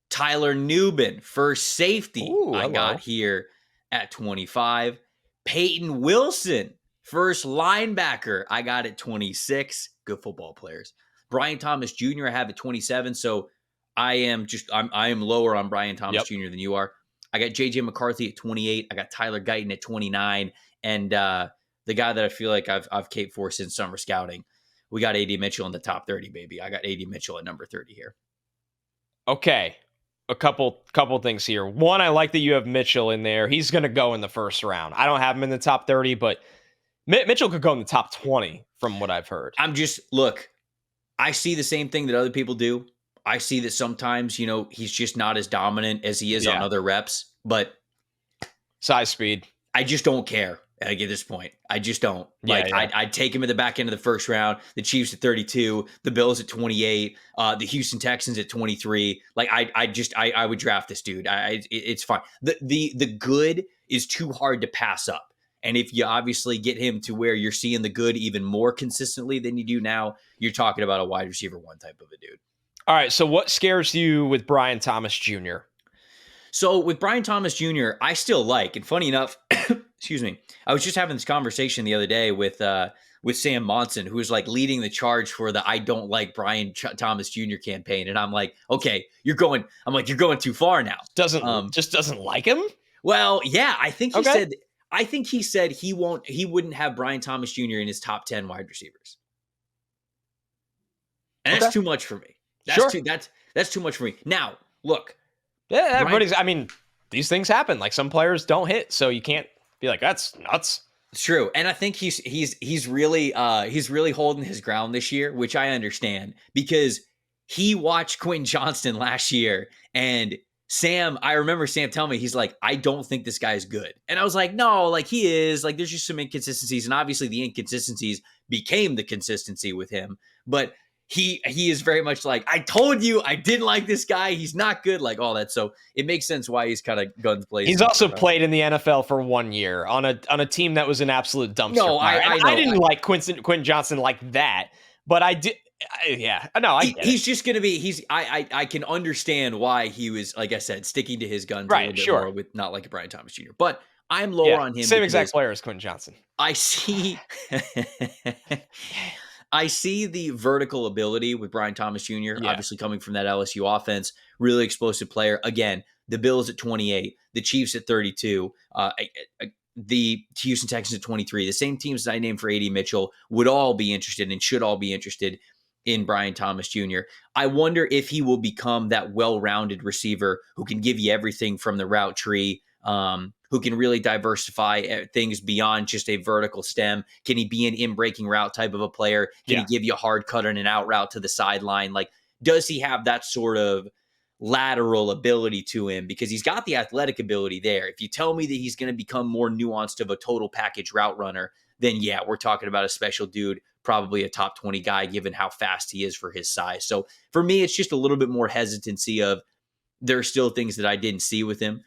Speaker 2: Tyler Nubin, first safety,
Speaker 1: Ooh,
Speaker 2: I
Speaker 1: hello.
Speaker 2: got here at 25. Peyton Wilson, first linebacker, I got at 26. Good football players. Brian Thomas Jr. I have at 27. So I am lower on Brian Thomas Jr. than you are. I got JJ McCarthy at 28. I got Tyler Guyton at 29. And the guy that I feel like I've caped for since summer scouting, we got AD Mitchell in the top 30, baby. I got AD Mitchell at number 30 here.
Speaker 1: Okay. A couple things here. One, I like that you have Mitchell in there. He's going to go in the first round. I don't have him in the top 30, but Mitchell could go in the top 20 from what I've heard.
Speaker 2: Look, I see the same thing that other people do. I see that sometimes, he's just not as dominant as he is on other reps, but
Speaker 1: size, speed.
Speaker 2: I just don't care at this point. I just don't. I'd take him at the back end of the first round. The Chiefs at 32, the Bills at 28, the Houston Texans at 23. Like I would draft this dude. It's fine. The good is too hard to pass up. And if you obviously get him to where you're seeing the good even more consistently than you do now, you're talking about a wide receiver 1 type of a dude.
Speaker 1: All right. So what scares you with Brian Thomas Jr.?
Speaker 2: So with Brian Thomas Jr., I still like, and funny enough, excuse me, I was just having this conversation the other day with Sam Monson, who was like leading the charge for the I don't like Brian Thomas Jr. campaign. And I'm like, okay, you're going too far now.
Speaker 1: Doesn't like him?
Speaker 2: Well, yeah, I think he said he wouldn't have Brian Thomas Jr. in his top 10 wide receivers. And that's too much for me. That's too much for me. Now, look.
Speaker 1: Yeah, these things happen. Like some players don't hit, so you can't be like, that's nuts.
Speaker 2: It's true, and I think he's really holding his ground this year, which I understand because he watched Quentin Johnston last year, and Sam. I remember Sam telling me he's like, I don't think this guy's good, and I was like, no, like he is. Like there's just some inconsistencies, and obviously the inconsistencies became the consistency with him, but. He is very much like, I told you I didn't like this guy. He's not good, like all that. So it makes sense why he's kind of guns blazing.
Speaker 1: He's also played in the NFL for 1 year on a team that was an absolute dumpster
Speaker 2: No,
Speaker 1: fire.
Speaker 2: I know.
Speaker 1: I didn't like Quentin Johnston like that, but I did. Yeah, no,
Speaker 2: He's just going to be. I can understand why he was, like I said, sticking to his guns a little bit more with not like Brian Thomas Jr. But I'm lower on him.
Speaker 1: Same exact player as Quentin Johnston.
Speaker 2: I see. I see the vertical ability with Brian Thomas Jr., obviously coming from that LSU offense, really explosive player. Again, the Bills at 28, the Chiefs at 32, the Houston Texans at 23. The same teams that I named for A.D. Mitchell would all be interested and should all be interested in Brian Thomas Jr. I wonder if he will become that well-rounded receiver who can give you everything from the route tree, who can really diversify things beyond just a vertical stem. Can he be an in-breaking route type of a player? Can he give you a hard cut and an out route to the sideline? Like, does he have that sort of lateral ability to him? Because he's got the athletic ability there. If you tell me that he's going to become more nuanced of a total package route runner, then yeah, we're talking about a special dude, probably a top 20 guy, given how fast he is for his size. So for me, it's just a little bit more hesitancy of, there are still things that I didn't see with him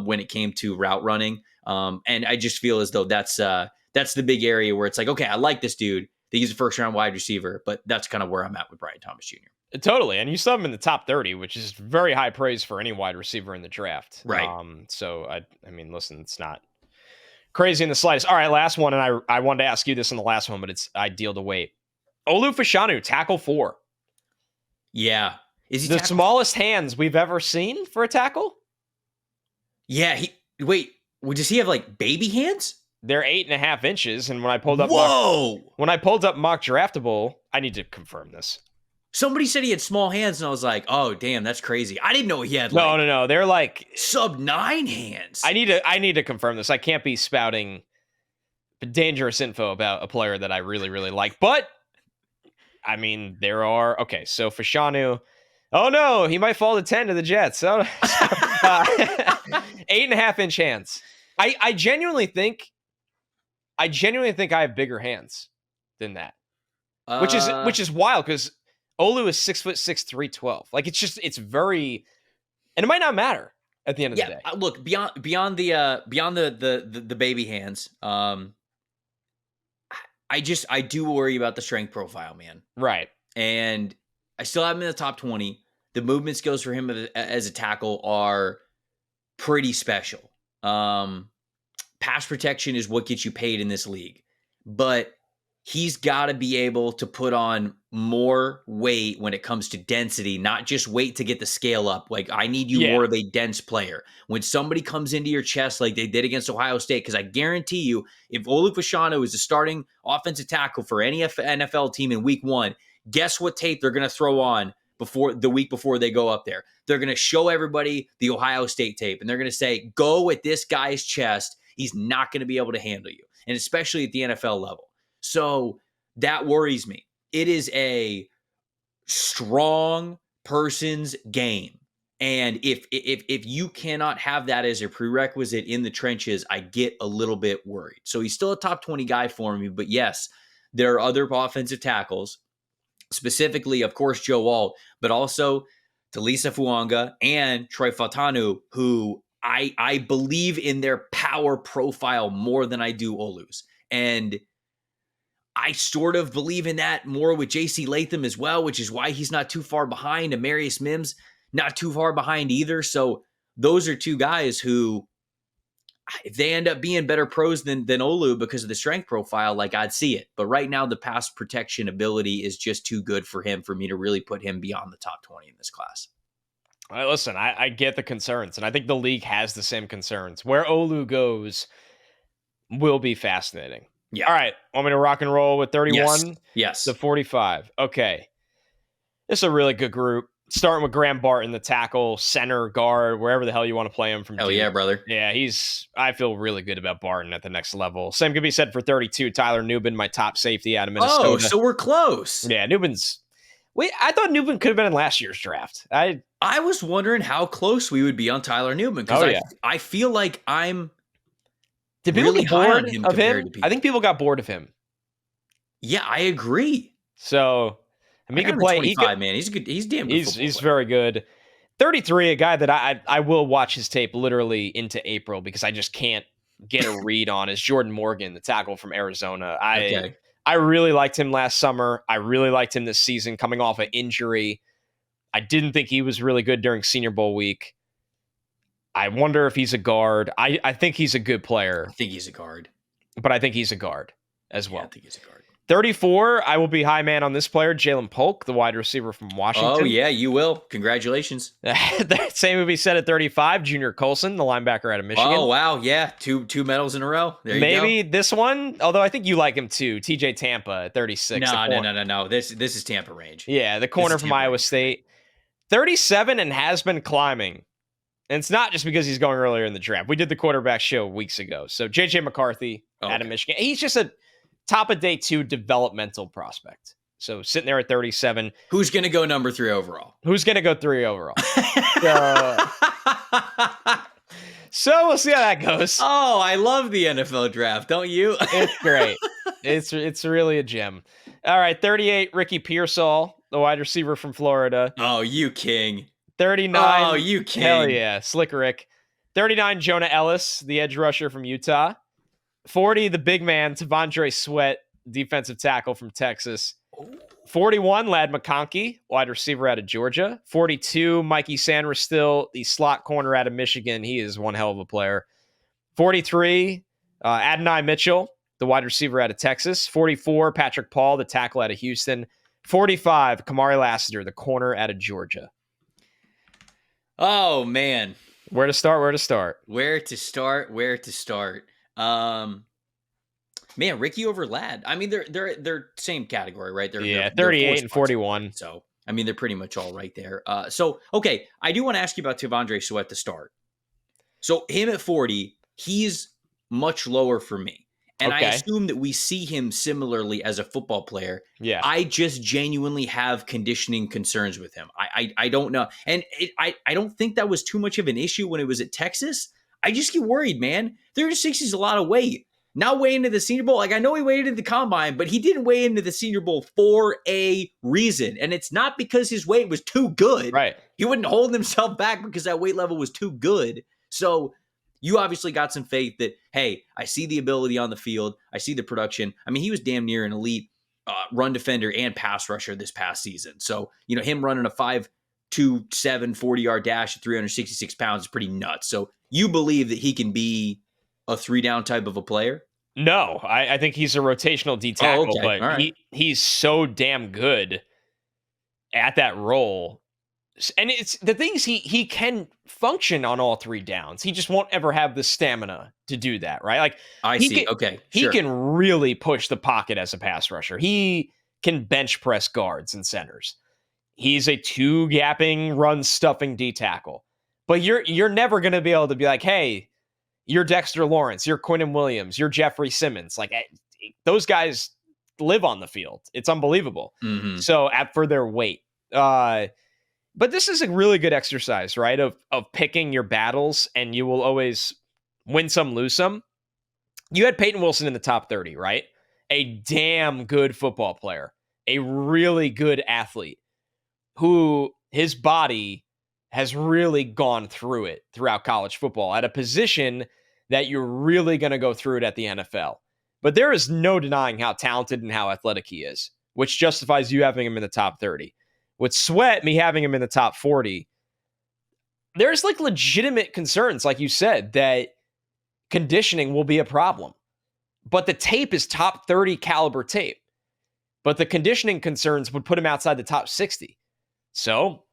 Speaker 2: when it came to route running. And I just feel as though that's the big area where it's like, okay, I like this dude. He's a first round wide receiver, but that's kind of where I'm at with Brian Thomas Jr.
Speaker 1: Totally. And you saw him in the top 30, which is very high praise for any wide receiver in the draft.
Speaker 2: Right.
Speaker 1: So I mean, listen, it's not crazy in the slightest. All right, last one. And I wanted to ask you this in the last one, but it's ideal to wait. Olu Fashanu, tackle 4.
Speaker 2: Yeah.
Speaker 1: Is he the smallest hands we've ever seen for a tackle?
Speaker 2: Yeah. Does he have like baby hands?
Speaker 1: They're 8.5 inches. And when I pulled up, mock draftable, I need to confirm this.
Speaker 2: Somebody said he had small hands, and I was like, "Oh, damn, that's crazy." I didn't know he had.
Speaker 1: No. They're like
Speaker 2: sub-9 hands.
Speaker 1: I need to confirm this. I can't be spouting dangerous info about a player that I really, really like. But I mean, there are So Fashanu. Oh no, he might fall to 10 to the Jets. So 8.5 inch hands. I genuinely think I have bigger hands than that, which is wild because Olu is 6'6", 312. Like it's very, and it might not matter at the end of the day.
Speaker 2: Look, beyond the baby hands, I do worry about the strength profile, man.
Speaker 1: Right.
Speaker 2: And I still have him in the top 20. The movement skills for him as a tackle are pretty special. Pass protection is what gets you paid in this league, but he's got to be able to put on more weight when it comes to density, not just weight to get the scale up. Like, I need you more of a dense player. When somebody comes into your chest like they did against Ohio State, because I guarantee you, if Olu Fashanu is a starting offensive tackle for any NFL team in week 1, guess what tape they're going to throw on the week before they go up there? They're going to show everybody the Ohio State tape, and they're going to say, go at this guy's chest. He's not going to be able to handle you, and especially at the NFL level. So that worries me. It is a strong person's game. And if you cannot have that as a prerequisite in the trenches, I get a little bit worried. So he's still a top 20 guy for me. But yes, there are other offensive tackles, specifically, of course, Joe Alt, but also Talisa Fuanga and Troy Fautanu, who I believe in their power profile more than I do Olu's. And I sort of believe in that more with J.C. Latham as well, which is why he's not too far behind. Amarius Mims, not too far behind either. So those are two guys who, if they end up being better pros than Olu because of the strength profile, like, I'd see it. But right now, the pass protection ability is just too good for him for me to really put him beyond the top 20 in this class.
Speaker 1: All right, listen, I get the concerns, and I think the league has the same concerns. Where Olu goes will be fascinating.
Speaker 2: Yeah.
Speaker 1: All right. Want me to rock and roll with 31?
Speaker 2: Yes.
Speaker 1: To 45. Okay. This is a really good group. starting with Graham Barton, the tackle, center, guard, wherever the hell you want to play him from
Speaker 2: Hell
Speaker 1: Duke.
Speaker 2: yeah, brother.
Speaker 1: Yeah, I feel really good about Barton at the next level. Same could be said for 32. Tyler Nubin, my top safety out of
Speaker 2: Oh,
Speaker 1: Minnesota.
Speaker 2: so we're close.
Speaker 1: Yeah, I thought Nubin could have been in last year's draft.
Speaker 2: I was wondering how close we would be on Tyler Newman because I feel like I'm
Speaker 1: Did people
Speaker 2: really
Speaker 1: get
Speaker 2: high on
Speaker 1: bored
Speaker 2: him
Speaker 1: of
Speaker 2: compared
Speaker 1: him?
Speaker 2: to people.
Speaker 1: I think people got bored of him.
Speaker 2: Yeah, I agree.
Speaker 1: So, I mean,
Speaker 2: I
Speaker 1: he
Speaker 2: got
Speaker 1: can
Speaker 2: him at
Speaker 1: play.
Speaker 2: 25, man. He's good. He's damn good.
Speaker 1: He's very good. 33, a guy that I will watch his tape literally into April because I just can't get a read on is Jordan Morgan, the tackle from Arizona. I really liked him last summer. I really liked him this season coming off an injury. I didn't think he was really good during Senior Bowl week. I wonder if he's a guard. I think he's a good player.
Speaker 2: I think he's a guard.
Speaker 1: But I think he's a guard as well.
Speaker 2: I think he's a guard.
Speaker 1: 34, I will be high man on this player, Jalen Polk, the wide receiver from Washington.
Speaker 2: Oh, yeah, you will. Congratulations.
Speaker 1: Same would be said at 35, Junior Colson, the linebacker out of Michigan.
Speaker 2: Oh, wow, yeah. Two medals in a row. There you go.
Speaker 1: Maybe this one, although I think you like him too, TJ Tampa at 36.
Speaker 2: No. This is Tampa range.
Speaker 1: Yeah, the corner from Iowa State. 37 and has been climbing. And it's not just because he's going earlier in the draft. We did the quarterback show weeks ago. So JJ McCarthy out of Michigan. He's just a top of day 2 developmental prospect. So sitting there at 37.
Speaker 2: Who's going to go number 3 overall?
Speaker 1: Who's going to go 3 overall? So we'll see how that goes.
Speaker 2: Oh, I love the NFL draft, don't you?
Speaker 1: It's great. It's really a gem. All right, 38, Ricky Pearsall, the wide receiver from Florida.
Speaker 2: Oh, you king.
Speaker 1: 39.
Speaker 2: Oh, you king.
Speaker 1: Hell yeah, Slick Rick. 39, Jonah Ellis, the edge rusher from Utah. 40, the big man, Tavondre Sweat, defensive tackle from Texas. 41, Lad McConkey, wide receiver out of Georgia. 42, Mikey Sanderstill, the slot corner out of Michigan. He is one hell of a player. 43, Adonai Mitchell, the wide receiver out of Texas. 44, Patrick Paul, the tackle out of Houston. 45, Kamari Lassiter, the corner out of Georgia.
Speaker 2: Oh, man.
Speaker 1: Where to start?
Speaker 2: Man, Ricky over Lad. I mean, they're same category, right? They're
Speaker 1: 38 and 41.
Speaker 2: So, I mean, they're pretty much all right there. Okay, I do want to ask you about Tavondre Sweat to start. So, him at 40, he's much lower for me. And I assume that we see him similarly as a football player.
Speaker 1: Yeah.
Speaker 2: I just genuinely have conditioning concerns with him. I don't know. And I don't think that was too much of an issue when it was at Texas. I just get worried, man. 360 is a lot of weight. Now weighing into the Senior Bowl, like I know he weighed into the combine, but he didn't weigh into the Senior Bowl for a reason. And it's not because his weight was too good.
Speaker 1: Right.
Speaker 2: He wouldn't hold himself back because that weight level was too good. So you obviously got some faith that, hey, I see the ability on the field. I see the production. I mean, he was damn near an elite run defender and pass rusher this past season. So, him running a 5.27 40-yard dash at 366 pounds is pretty nuts. So you believe that he can be a 3-down type of a player?
Speaker 1: No, I think he's a rotational D tackle, but
Speaker 2: right.
Speaker 1: he's so damn good at that role. And it's the things he can function on all 3 downs. He just won't ever have the stamina to do that, right? Like he can really push the pocket as a pass rusher. He can bench press guards and centers. He's a 2-gapping, run stuffing D tackle. But you're never going to be able to be like, hey, you're Dexter Lawrence, you're Quinnen Williams, you're Jeffrey Simmons. Like those guys live on the field. It's unbelievable.
Speaker 2: Mm-hmm.
Speaker 1: So for their weight. But this is a really good exercise, right? Of picking your battles, and you will always win some, lose some. You had Peyton Wilson in the top 30, right? A damn good football player, a really good athlete who his body has really gone through it throughout college football at a position that you're really going to go through it at the NFL. But there is no denying how talented and how athletic he is, which justifies you having him in the top 30. With Sweat, me having him in the top 40, there's like legitimate concerns, like you said, that conditioning will be a problem. But the tape is top 30 caliber tape. But the conditioning concerns would put him outside the top 60. So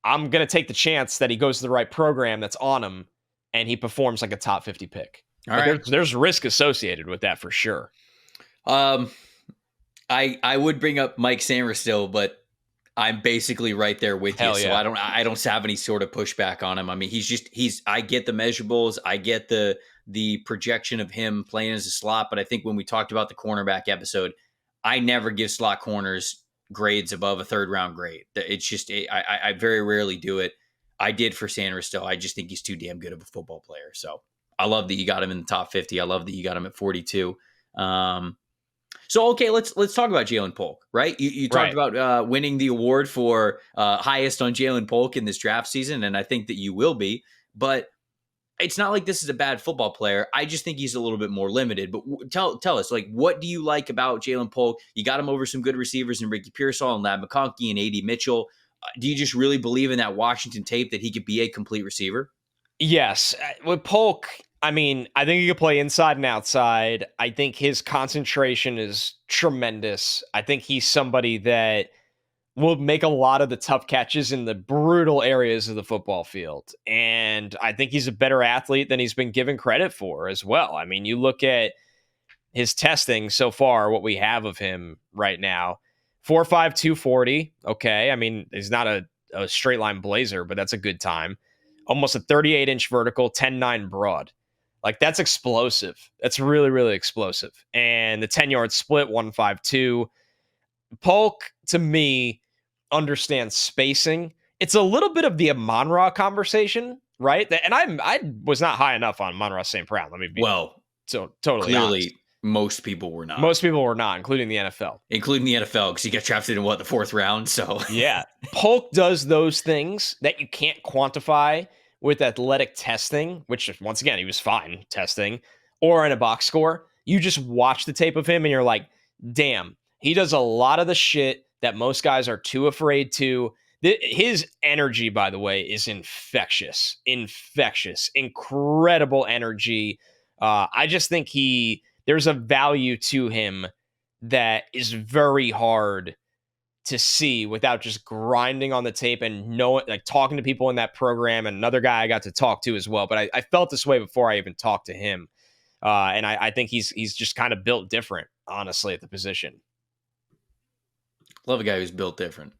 Speaker 1: I'm going to take the chance that he goes to the right program that's on him and he performs like a top 50 pick.
Speaker 2: All right.
Speaker 1: There's risk associated with that for sure.
Speaker 2: I would bring up Mike Sainristil, but I'm basically right there with you.
Speaker 1: Hell
Speaker 2: So
Speaker 1: yeah.
Speaker 2: I don't have any sort of pushback on him. I mean, I get the measurables, I get the projection of him playing as a slot, but I think when we talked about the cornerback episode, I never give slot corners grades above a third round grade. It's just I very rarely do it. I did for Sanders still. I just think he's too damn good of a football player. So I love that you got him in the top 50. I love that you got him at 42. So okay, let's talk about Jalen Polk, right? You talked
Speaker 1: Right.
Speaker 2: about winning the award for highest on Jalen Polk in this draft season, and I think that you will be. But it's not like this is a bad football player. I just think he's a little bit more limited. But tell us, like, what do you like about Jalen Polk? You got him over some good receivers in Ricky Pearsall and Lab McConkey and A.D. Mitchell. Do you just really believe in that Washington tape that he could be a complete receiver?
Speaker 1: Yes. With Polk, I mean, I think he could play inside and outside. I think his concentration is tremendous. I think he's somebody that will make a lot of the tough catches in the brutal areas of the football field. And I think he's a better athlete than he's been given credit for as well. I mean, you look at his testing so far, what we have of him right now 4.5, 240. Okay. I mean, he's not a straight line blazer, but that's a good time. Almost a 38-inch vertical, 10.9 broad. Like, that's explosive. That's really, really explosive. And the 10-yard split, 152. Polk, to me, understands spacing. It's a little bit of the Amon-Ra conversation, right? And I was not high enough on Amon-Ra St. Brown. Let me be
Speaker 2: Well,
Speaker 1: so totally honest.
Speaker 2: clearly, most people were not.
Speaker 1: Most people were not, including the NFL.
Speaker 2: Including the NFL, because he got drafted in the fourth round. So
Speaker 1: Yeah. Polk does those things that you can't quantify with athletic testing, which, once again, he was fine testing, or in a box score. You just watch the tape of him and you're like, damn, he does a lot of the shit that most guys are too afraid to. His energy, by the way, is infectious, incredible energy. I just think there's a value to him that is very hard to see without just grinding on the tape and talking to people in that program, and another guy I got to talk to as well. But I felt this way before I even talked to him. And I think he's just kind of built different, honestly, at the position.
Speaker 2: Love a guy who's built different.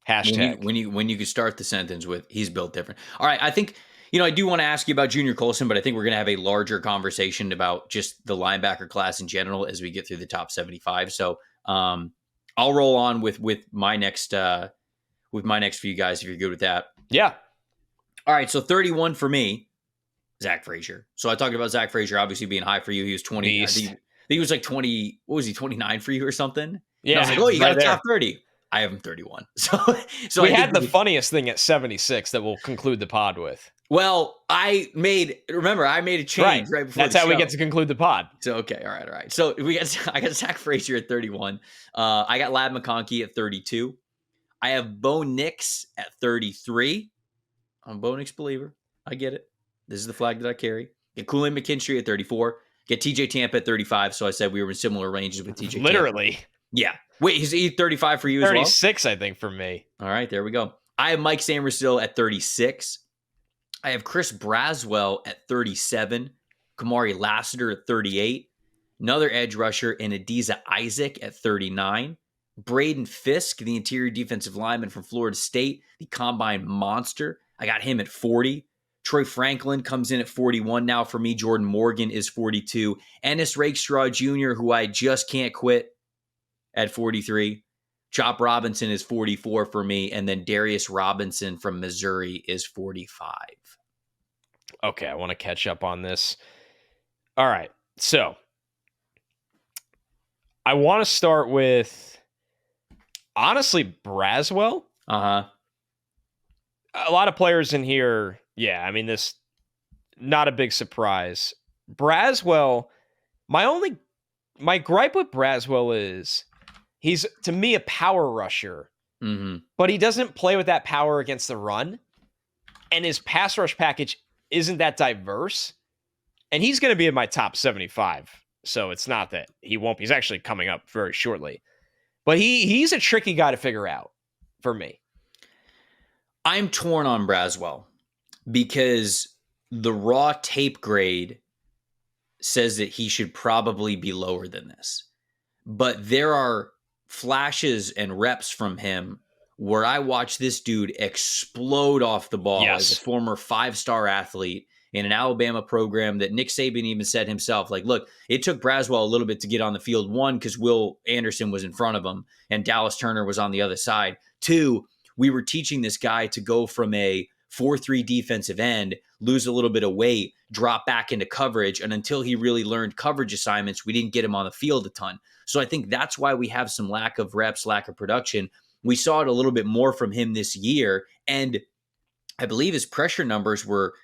Speaker 1: Hashtag.
Speaker 2: When you could start the sentence with "he's built different." All right, I think I do want to ask you about Junior Colson, but I think we're going to have a larger conversation about just the linebacker class in general as we get through the top 75. So I'll roll on with my next few guys if you're good with that.
Speaker 1: Yeah.
Speaker 2: All right, so 31 for me, Zach Frazier. So I talked about Zach Frazier obviously being high for you. He was 20. I think he was like 20. What was he? 29 for you or something?
Speaker 1: Yeah.
Speaker 2: And I was like, oh, you got a top 30. I have him 31. So
Speaker 1: we had the funniest thing at 76 that we'll conclude the pod with.
Speaker 2: Well, I made a change right before.
Speaker 1: That's how we get to conclude the pod.
Speaker 2: So okay, all right. So I got Zach Frazier at 31. I got Lab McConkey at 32. I have Bo Nix at 33. I'm a Bo Nix believer. I get it. This is the flag that I carry. Get Kool-Aid McKinstry at 34. Get TJ Tampa at 35. So I said we were in similar ranges with TJ.
Speaker 1: Literally.
Speaker 2: Tampa. Yeah. Wait, is he 35 for you as well?
Speaker 1: 36, I think, for me.
Speaker 2: All right, there we go. I have Mike Samerstill at 36. I have Chris Braswell at 37. Kamari Lassiter at 38. Another edge rusher in Adiza Isaac at 39. Braden Fisk, the interior defensive lineman from Florida State, the combine monster. I got him at 40. Troy Franklin comes in at 41 now for me. Jordan Morgan is 42. Ennis Rakestraw Jr., who I just can't quit, at 43. Chop Robinson is 44 for me. And then Darius Robinson from Missouri is 45.
Speaker 1: Okay, I want to catch up on this. All right, so I want to start with, honestly, Braswell.
Speaker 2: Uh-huh.
Speaker 1: A lot of players in here, yeah, I mean, this, not a big surprise. Braswell, my gripe with Braswell is he's, to me, a power rusher, but he doesn't play with that power against the run, and his pass rush package isn't that diverse, and he's going to be in my top 75, so it's not that he won't be. He's actually coming up very shortly, but he's a tricky guy to figure out for me.
Speaker 2: I'm torn on Braswell because the raw tape grade says that he should probably be lower than this, but there are flashes and reps from him where I watched this dude explode off the ball as a
Speaker 1: Yes.
Speaker 2: former 5-star athlete in an Alabama program that Nick Saban even said himself, like, look, it took Braswell a little bit to get on the field. One, because Will Anderson was in front of him and Dallas Turner was on the other side. Two, we were teaching this guy to go from a 4-3 defensive end, lose a little bit of weight, drop back into coverage. And until he really learned coverage assignments, we didn't get him on the field a ton. So I think that's why we have some lack of reps, lack of production. We saw it a little bit more from him this year. And I believe his pressure numbers were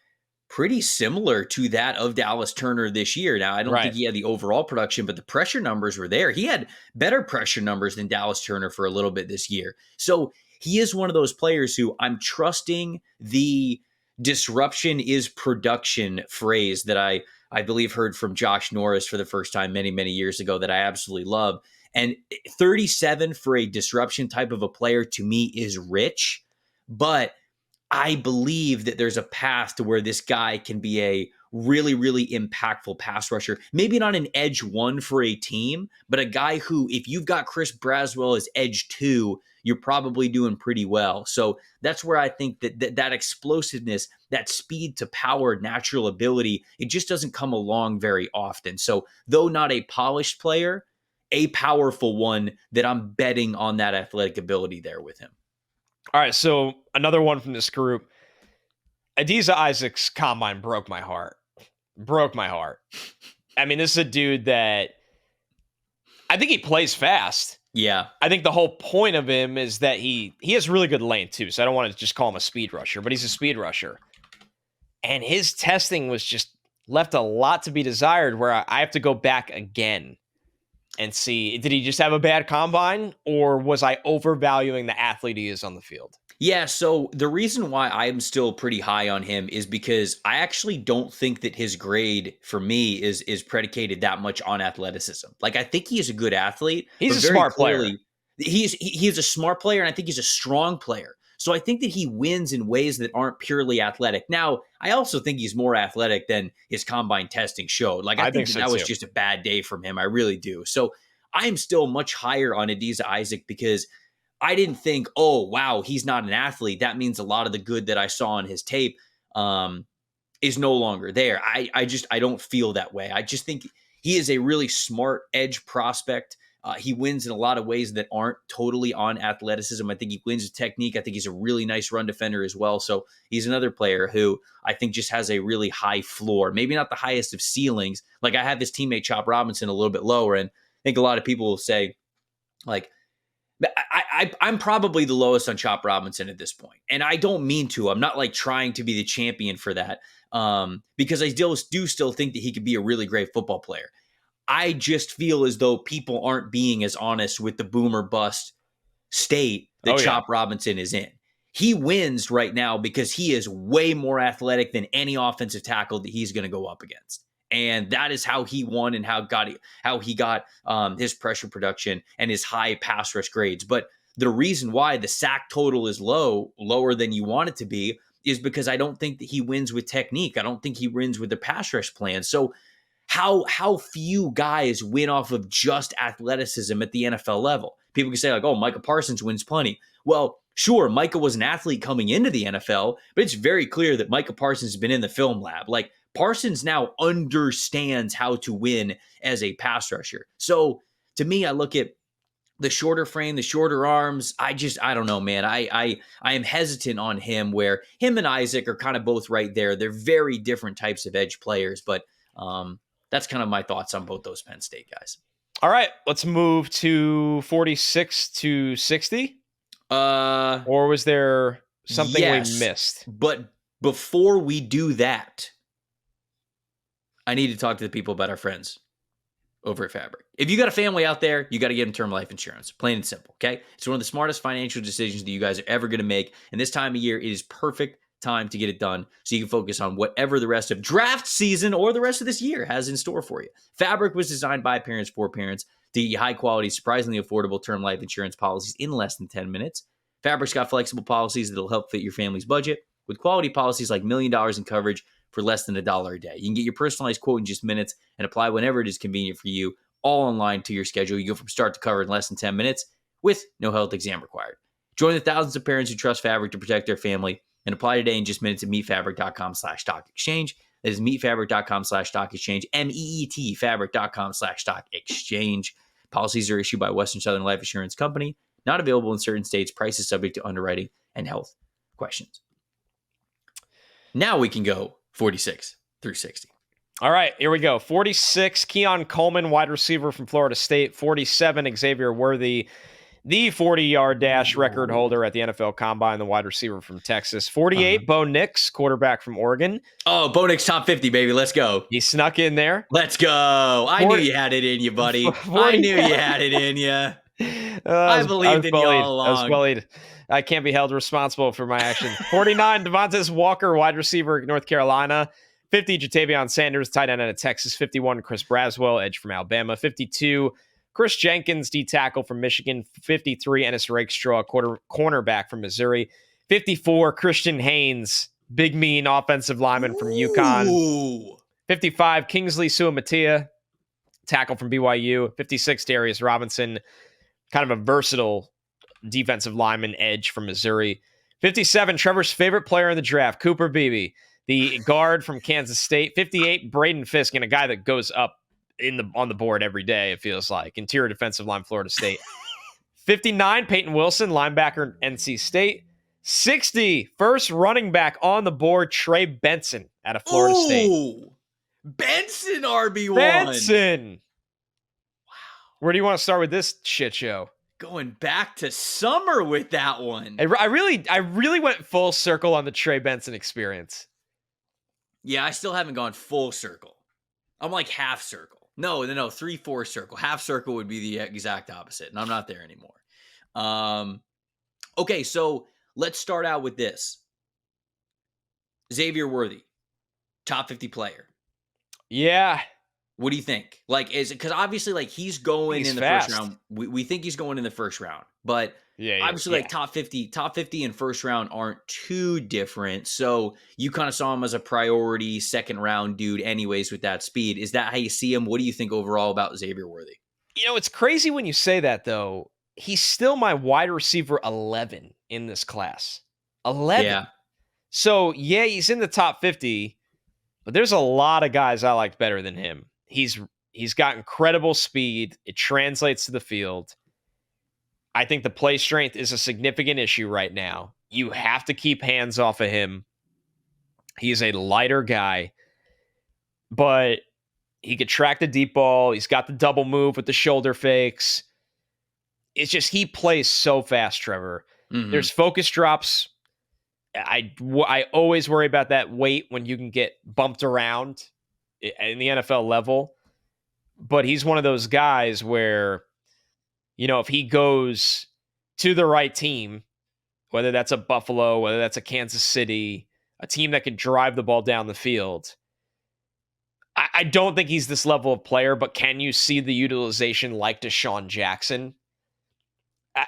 Speaker 2: pretty similar to that of Dallas Turner this year. Now, I don't think
Speaker 1: Right.
Speaker 2: he had the overall production, but the pressure numbers were there. He had better pressure numbers than Dallas Turner for a little bit this year. So he is one of those players who I'm trusting the disruption is production phrase that I believe heard from Josh Norris for the first time many, many years ago that I absolutely love. And 37 for a disruption type of a player to me is rich, but I believe that there's a path to where this guy can be a really, really impactful pass rusher. Maybe not an edge one for a team, but a guy who, if you've got Chris Braswell as edge two, you're probably doing pretty well. So that's where I think that explosiveness, that speed to power, natural ability, it just doesn't come along very often. So though not a polished player, a powerful one that I'm betting on that athletic ability there with him.
Speaker 1: All right, so another one from this group. Adiza Isaac's combine broke my heart. Broke my heart. I mean, this is a dude that I think he plays fast.
Speaker 2: Yeah.
Speaker 1: I think the whole point of him is that he has really good length too. So I don't want to just call him a speed rusher, but he's a speed rusher. And his testing was just left a lot to be desired where I have to go back again and see, did he just have a bad combine or was I overvaluing the athlete he is on the field?
Speaker 2: Yeah, so the reason why I'm still pretty high on him is because I actually don't think that his grade for me is predicated that much on athleticism. Like I think he is a good athlete.
Speaker 1: He's
Speaker 2: but
Speaker 1: a
Speaker 2: very
Speaker 1: smart player.
Speaker 2: clearly, he is a smart player, and I think he's a strong player. So I think that he wins in ways that aren't purely athletic. Now, I also think he's more athletic than his combine testing showed. Like I think
Speaker 1: so
Speaker 2: that was
Speaker 1: too.
Speaker 2: just a bad day from him. I really do. So I am still much higher on Adiza Isaac because I didn't think, oh, wow, he's not an athlete. That means a lot of the good that I saw on his tape is no longer there. I don't feel that way. I just think he is a really smart edge prospect. He wins in a lot of ways that aren't totally on athleticism. I think he wins with technique. I think he's a really nice run defender as well. So he's another player who I think just has a really high floor. Maybe not the highest of ceilings. Like I have his teammate Chop Robinson a little bit lower, and I think a lot of people will say, like, I'm probably the lowest on Chop Robinson at this point. And I don't mean to. I'm not like trying to be the champion for that because I do still think that he could be a really great football player. I just feel as though people aren't being as honest with the boomer bust state that Chop Robinson is in. He wins right now because he is way more athletic than any offensive tackle that he's going to go up against. And that is how he won and how he got his pressure production and his high pass rush grades. But the reason why the sack total is lower than you want it to be, is because I don't think that he wins with technique. I don't think he wins with the pass rush plan. So how few guys win off of just athleticism at the NFL level? People can say like, oh, Micah Parsons wins plenty. Well, sure, Micah was an athlete coming into the NFL, but it's very clear that Micah Parsons has been in the film lab. Like, Parsons now understands how to win as a pass rusher. So to me, I look at the shorter frame, the shorter arms. I don't know, man. I am hesitant on him, where him and Isaac are kind of both right there. They're very different types of edge players, but that's kind of my thoughts on both those Penn State guys.
Speaker 1: All right, let's move to 46 to 60. Or was there something we missed?
Speaker 2: But before we do that, I need to talk to the people about our friends over at Fabric. If you got a family out there, you got to get them term life insurance. Plain and simple, okay? It's one of the smartest financial decisions that you guys are ever going to make. And this time of year, it is perfect time to get it done so you can focus on whatever the rest of draft season or the rest of this year has in store for you. Fabric was designed by parents for parents to get you high-quality, surprisingly affordable term life insurance policies in less than 10 minutes. Fabric's got flexible policies that'll help fit your family's budget with quality policies like $1 million in coverage for less than $1 a day. You can get your personalized quote in just minutes and apply whenever it is convenient for you, all online to your schedule. You go from start to cover in less than 10 minutes with no health exam required. Join the thousands of parents who trust Fabric to protect their family and apply today in just minutes at meetfabric.com/stock-exchange. That is meetfabric.com/stock-exchange, MEET fabric.com/stock-exchange. Policies are issued by Western Southern Life Assurance Company, not available in certain states. Prices subject to underwriting and health questions. Now we can go 46 through 60.
Speaker 1: All right, here we go. 46, Keon Coleman, wide receiver from Florida State. 47, Xavier Worthy, the 40-yard dash record holder at the NFL Combine, the wide receiver from Texas. 48, Bo Nix, quarterback from Oregon.
Speaker 2: Oh, Bo Nix top 50, baby. Let's go.
Speaker 1: He snuck in there.
Speaker 2: Let's go. I knew you had it in you, buddy. I knew you had it in you. I believed in you all along.
Speaker 1: I was bullied. I can't be held responsible for my actions. 49, Devontae Walker, wide receiver, North Carolina. 50, Jatavion Sanders, tight end out of Texas. 51, Chris Braswell, edge from Alabama. 52, Chris Jenkins, D tackle from Michigan. 53, Ennis Rakestraw, cornerback from Missouri. 54, Christian Haynes, big mean offensive lineman from UConn. 55, Kingsley Suamatia, tackle from BYU. 56, Darius Robinson, kind of a versatile defensive lineman edge from Missouri. 57, Trevor's favorite player in the draft, Cooper Beebe, the guard from Kansas State. 58, Braden Fisk, and a guy that goes up on the board every day, it feels like. Interior defensive line, Florida State. 59, Peyton Wilson, linebacker, NC State. 60, first running back on the board, Trey Benson out of Florida State.
Speaker 2: Benson RB1.
Speaker 1: Benson. Wow. Where do you want to start with this shit show?
Speaker 2: Going back to summer with that one.
Speaker 1: I really went full circle on the Trey Benson experience.
Speaker 2: Yeah, I still haven't gone full circle. I'm like half circle. No, 3/4 circle. Half circle would be the exact opposite, and I'm not there anymore. Okay, so let's start out with this. Xavier Worthy, top 50 player.
Speaker 1: Yeah.
Speaker 2: What do you think? Like, is it because obviously, like, he's going in the
Speaker 1: fast.
Speaker 2: first round. We think he's going in the first round, but obviously, like top 50 and first round aren't too different. So you kind of saw him as a priority second round dude, anyways, with that speed. Is that how you see him? What do you think overall about Xavier Worthy?
Speaker 1: You know, it's crazy when you say that, though. He's still my wide receiver 11 in this class. 11.
Speaker 2: Yeah.
Speaker 1: So, yeah, he's in the top 50, but there's a lot of guys I liked better than him. He's got incredible speed. It translates to the field. I think the play strength is a significant issue right now. You have to keep hands off of him. He is a lighter guy, but he could track the deep ball. He's got the double move with the shoulder fakes. It's just he plays so fast, Trevor.
Speaker 2: Mm-hmm.
Speaker 1: There's focus drops. I always worry about that weight when you can get bumped around in the NFL level. But he's one of those guys where, you know, if he goes to the right team, whether that's a Buffalo, whether that's a Kansas City, a team that can drive the ball down the field, I don't think he's this level of player, but can you see the utilization like Deshaun Jackson?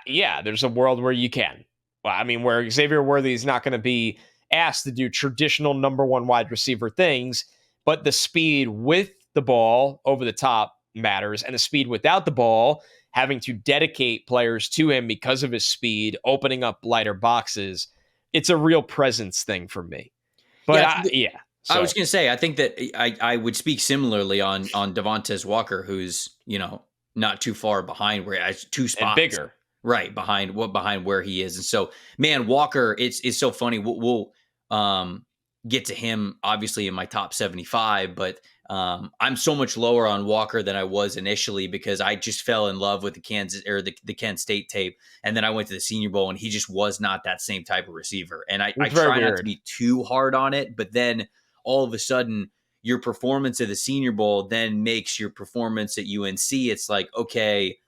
Speaker 1: Yeah, there's a world where you can. Well, I mean, where Xavier Worthy is not going to be asked to do traditional number one wide receiver things, but the speed with the ball over the top matters, and the speed without the ball, having to dedicate players to him because of his speed, opening up lighter boxes. It's a real presence thing for me. But
Speaker 2: I was going to say, I think that I would speak similarly on Devontae Walker, who's, you know, not too far behind where he has 2 spots.
Speaker 1: And bigger.
Speaker 2: Right, behind where he is. And so, man, Walker, it's so funny. We'll get to him, obviously, in my top 75, but I'm so much lower on Walker than I was initially because I just fell in love with the Kent State tape. And then I went to the Senior Bowl, and he just was not that same type of receiver. And I try not to be too hard on it, but then all of a sudden, your performance at the Senior Bowl then makes your performance at UNC. It's like, okay,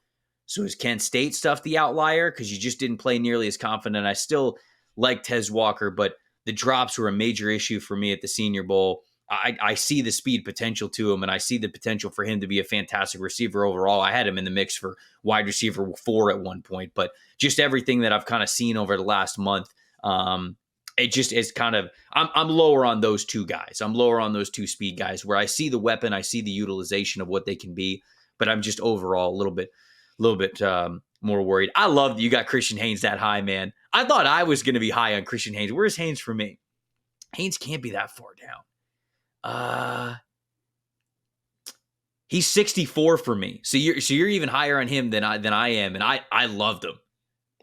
Speaker 2: so is Kent State stuff the outlier? Because you just didn't play nearly as confident. I still like Tez Walker, but the drops were a major issue for me at the Senior Bowl. I see the speed potential to him, and I see the potential for him to be a fantastic receiver overall. I had him in the mix for wide receiver 4 at one point, but just everything that I've kind of seen over the last month, it just is kind of, I'm lower on those two guys. I'm lower on those two speed guys where I see the weapon, I see the utilization of what they can be, but I'm just overall a little bit more worried. I love that you got Christian Haynes that high, man. I thought I was going to be high on Christian Haynes. Where's Haynes for me? Haynes can't be that far down. He's 64 for me. So you're even higher on him than I am, and I loved him.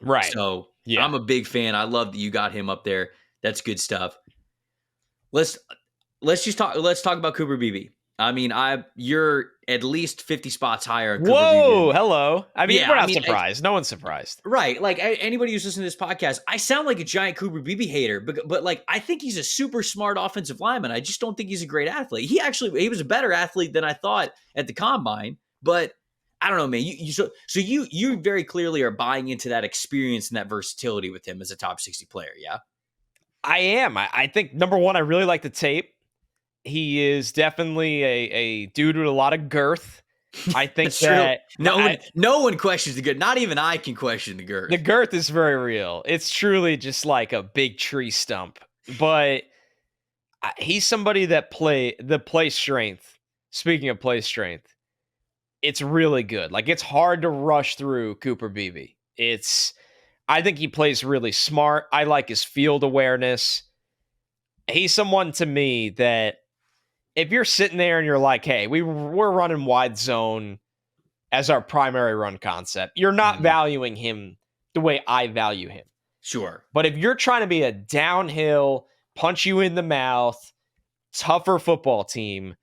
Speaker 1: Right.
Speaker 2: So
Speaker 1: yeah.
Speaker 2: I'm a big fan. I love that you got him up there. That's good stuff. Let's talk about Cooper Beebe. I mean, you're at least 50 spots higher.
Speaker 1: Whoa, hello. I mean, we're not surprised. No one's surprised.
Speaker 2: Right. Like anybody who's listening to this podcast, I sound like a giant Cooper Beebe hater, but like I think he's a super smart offensive lineman. I just don't think he's a great athlete. He was a better athlete than I thought at the combine, but I don't know, man. You very clearly are buying into that experience and that versatility with him as a top 60 player, yeah?
Speaker 1: I am. I think, number one, I really like the tape. He is definitely a dude with a lot of girth. I think that
Speaker 2: no one questions the girth. Not even I can question the girth.
Speaker 1: The girth is very real. It's truly just like a big tree stump. But he's somebody that play strength. Speaking of play strength, it's really good. Like, it's hard to rush through Cooper Beebe. I think he plays really smart. I like his field awareness. He's someone to me that, if you're sitting there and you're like, hey, we're running wide zone as our primary run concept, you're not valuing him the way I value him.
Speaker 2: Sure.
Speaker 1: But if you're trying to be a downhill, punch you in the mouth, tougher football team,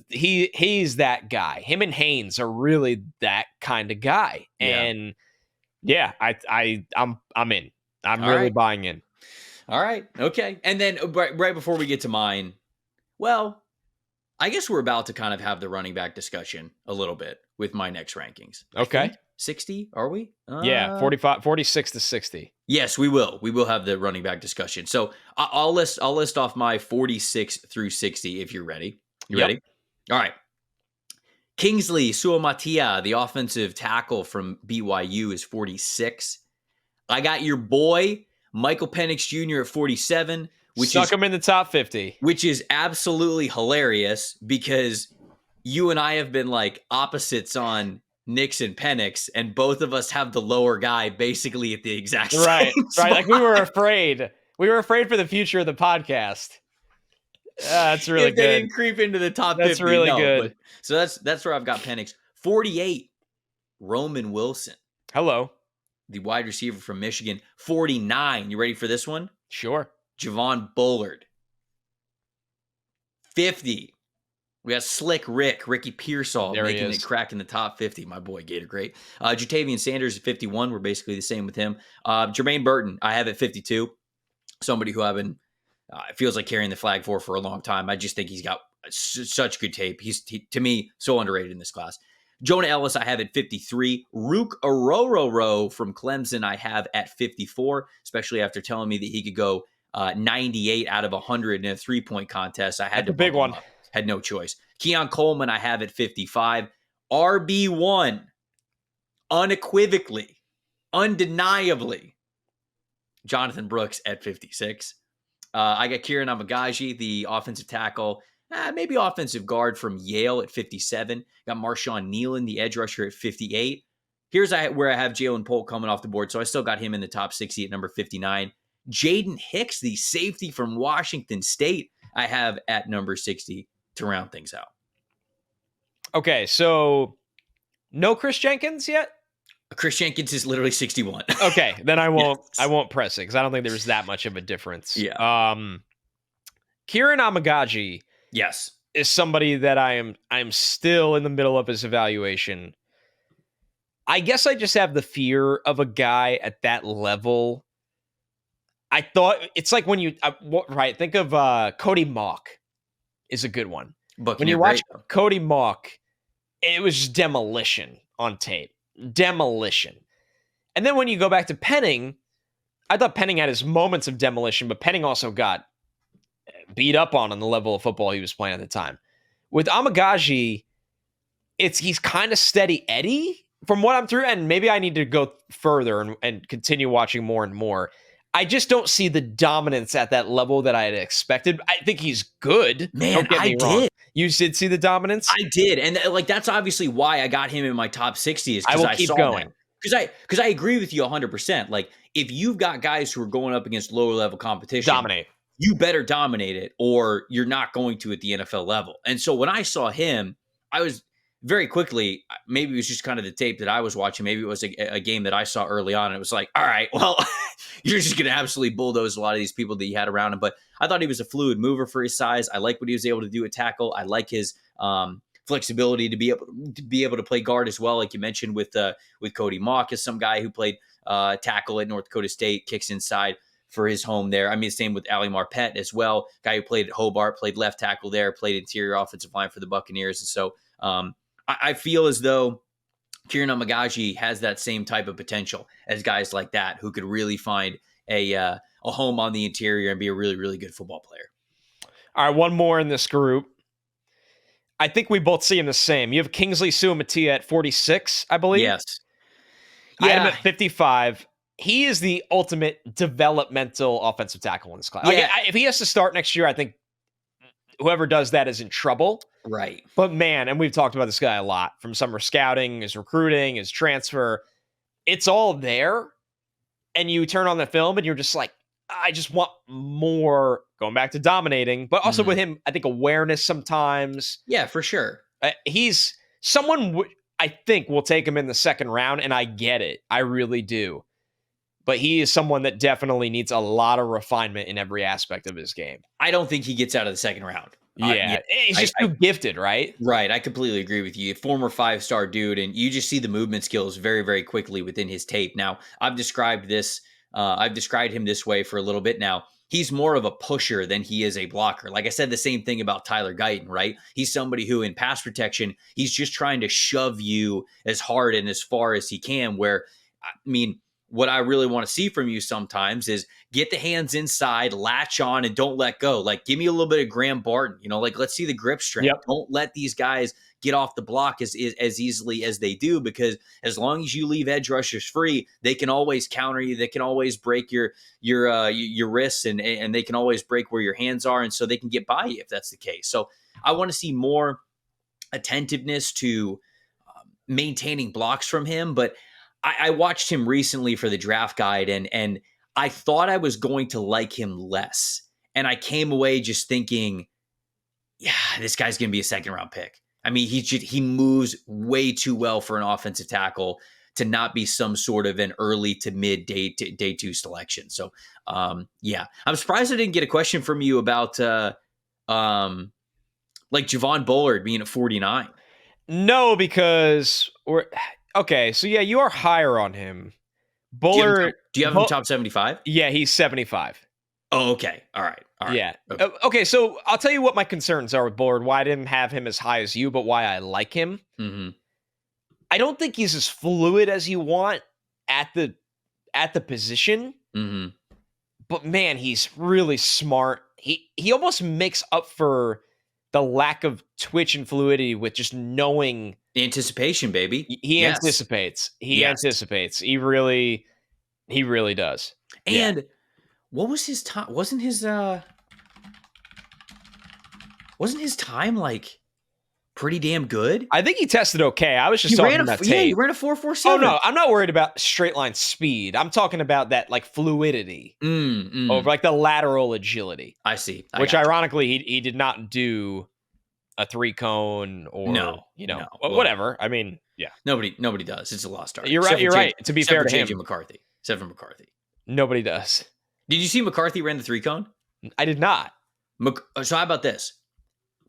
Speaker 1: he's that guy. Him and Haynes are really that kind of guy.
Speaker 2: Yeah.
Speaker 1: And yeah, I'm in. I'm really buying in.
Speaker 2: All right. Okay. And then right before we get to mine, well, I guess we're about to kind of have the running back discussion a little bit with my next rankings.
Speaker 1: Okay.
Speaker 2: 60, are we?
Speaker 1: Yeah, 46 to 60.
Speaker 2: Yes, we will. We will have the running back discussion. So I'll list off my 46 through 60 if you're ready. You ready? All right. Kingsley Suamatia, the offensive tackle from BYU, is 46. I got your boy, Michael Penix Jr. at 47.
Speaker 1: Stuck him in the top 50.
Speaker 2: Which is absolutely hilarious because you and I have been like opposites on Nix and Penix, and both of us have the lower guy basically at the exact same spot.
Speaker 1: Right. Like, we were afraid. We were afraid for the future of the podcast. That's really good.
Speaker 2: They didn't creep into the top 50.
Speaker 1: That's really good.
Speaker 2: So that's where I've got Penix. 48, Roman Wilson.
Speaker 1: Hello.
Speaker 2: The wide receiver from Michigan. 49. You ready for this one?
Speaker 1: Sure.
Speaker 2: Javon Bullard. 50. We got Slick Ricky Pearsall making it crack in the top 50. My boy, Gator Great. Jatavian Sanders at 51. We're basically the same with him. Jermaine Burton, I have at 52. Somebody who I've been, it feels like carrying the flag for a long time. I just think he's got such good tape. He's, to me, so underrated in this class. Jonah Ellis, I have at 53. Rook Orororo from Clemson, I have at 54, especially after telling me that he could go 98 out of 100 in a three-point contest. I had to
Speaker 1: big one.
Speaker 2: Had no choice. Keon Coleman, I have at 55. RB1, unequivocally, undeniably, Jonathan Brooks at 56. I got Kieran Amagaji, the offensive tackle, maybe offensive guard from Yale at 57. Got Marshawn Nealon, the edge rusher, at 58. Here's where I have Jalen Polk coming off the board, so I still got him in the top 60 at number 59. Jaden Hicks, the safety from Washington State, I have at number 60 to round things out.
Speaker 1: Okay, so no Chris Jenkins yet?
Speaker 2: Chris Jenkins is literally 61.
Speaker 1: Okay, then I won't press it because I don't think there's that much of a difference.
Speaker 2: Yeah.
Speaker 1: Kieran Amagaji,
Speaker 2: yes,
Speaker 1: is somebody that I'm still in the middle of his evaluation. I guess I just have the fear of a guy at that level. I thought it's like when you think of Cody Mock is a good one. When you watch Cody Mock, it was just demolition on tape. Demolition. And then when you go back to Penning, I thought Penning had his moments of demolition, but Penning also got beat up on the level of football he was playing at the time. With Amagaji, he's kind of steady Eddie from what I'm through, and maybe I need to go further and continue watching more and more. I just don't see the dominance at that level that I had expected. I think he's good.
Speaker 2: Man, I did.
Speaker 1: You did see the dominance?
Speaker 2: I did. And that's obviously why I got him in my top 60 is because I will keep
Speaker 1: going.
Speaker 2: Because I agree with you 100%. Like, if you've got guys who are going up against lower level competition,
Speaker 1: Dominate.
Speaker 2: you better dominate it, or you're not going to at the NFL level. And so when I saw him, I was very quickly, maybe it was just kind of the tape that I was watching. Maybe it was a game that I saw early on. And it was like, all right, well, you're just going to absolutely bulldoze a lot of these people that you had around him. But I thought he was a fluid mover for his size. I like what he was able to do at tackle. I like his flexibility to be able to play guard as well, like you mentioned with Cody Mock, as some guy who played tackle at North Dakota State, kicks inside for his home there. I mean, same with Ali Marpet as well, guy who played at Hobart, played left tackle there, played interior offensive line for the Buccaneers. And so I feel as though Kieran Amagaji has that same type of potential as guys like that who could really find a home on the interior and be a really, really good football player.
Speaker 1: All right, one more in this group. I think we both see him the same. You have Kingsley Suamataia at 46, I believe.
Speaker 2: Yes.
Speaker 1: I had him at 55. He is the ultimate developmental offensive tackle in this class.
Speaker 2: Yeah.
Speaker 1: Like, if he has to start next year, I think whoever does that is in trouble.
Speaker 2: Right.
Speaker 1: But man, and we've talked about this guy a lot, from summer scouting, his recruiting, his transfer. It's all there. And you turn on the film and you're just like, I just want more, going back to dominating, but also with him, I think awareness sometimes.
Speaker 2: Yeah, for sure.
Speaker 1: He's someone I think will take him in the second round, and I get it. I really do. But he is someone that definitely needs a lot of refinement in every aspect of his game.
Speaker 2: I don't think he gets out of the second round.
Speaker 1: Yeah, he's just too gifted, right?
Speaker 2: Right. I completely agree with you. Former 5-star dude, and you just see the movement skills very, very quickly within his tape. Now, I've described him this way for a little bit now. He's more of a pusher than he is a blocker. Like I said, the same thing about Tyler Guyton, right? He's somebody who in pass protection, he's just trying to shove you as hard and as far as he can, where, I mean, what I really want to see from you sometimes is get the hands inside, latch on, and don't let go. Like, give me a little bit of Graham Barton, like, let's see the grip strength.
Speaker 1: Yep.
Speaker 2: Don't let these guys get off the block as easily as they do, because as long as you leave edge rushers free, they can always counter you. They can always break your wrists, and they can always break where your hands are. And so they can get by you if that's the case. So I want to see more attentiveness to maintaining blocks from him. But I watched him recently for the draft guide, and I thought I was going to like him less. And I came away just thinking, yeah, this guy's going to be a second round pick. I mean, he moves way too well for an offensive tackle to not be some sort of an early to mid day two selection. So, yeah, I'm surprised I didn't get a question from you about like Javon Bullard being at 49.
Speaker 1: No, because okay, so yeah, you are higher on him. Bullard.
Speaker 2: Do you have him top 75?
Speaker 1: Yeah, he's 75.
Speaker 2: Oh, okay. All right.
Speaker 1: Yeah. Okay, so I'll tell you what my concerns are with Bullard, why I didn't have him as high as you, but why I like him.
Speaker 2: Mm-hmm.
Speaker 1: I don't think he's as fluid as you want at the position.
Speaker 2: Mm-hmm.
Speaker 1: But man, he's really smart. He almost makes up for the lack of twitch and fluidity with just knowing
Speaker 2: anticipation, baby.
Speaker 1: He anticipates. He anticipates. He really does.
Speaker 2: And what was his time? Wasn't his time like pretty damn good?
Speaker 1: I think he tested okay. I was just talking about tape.
Speaker 2: Yeah, he ran a 4.47.
Speaker 1: Oh no, I'm not worried about straight line speed. I'm talking about that like fluidity over like the lateral agility.
Speaker 2: I see.
Speaker 1: Which ironically he did not do a 3-cone or whatever. I mean, yeah.
Speaker 2: Nobody does. It's a lost art.
Speaker 1: You're right. To be fair to him,
Speaker 2: McCarthy. Except for McCarthy.
Speaker 1: Nobody does.
Speaker 2: Did you see McCarthy ran the 3-cone?
Speaker 1: I did not.
Speaker 2: So how about this?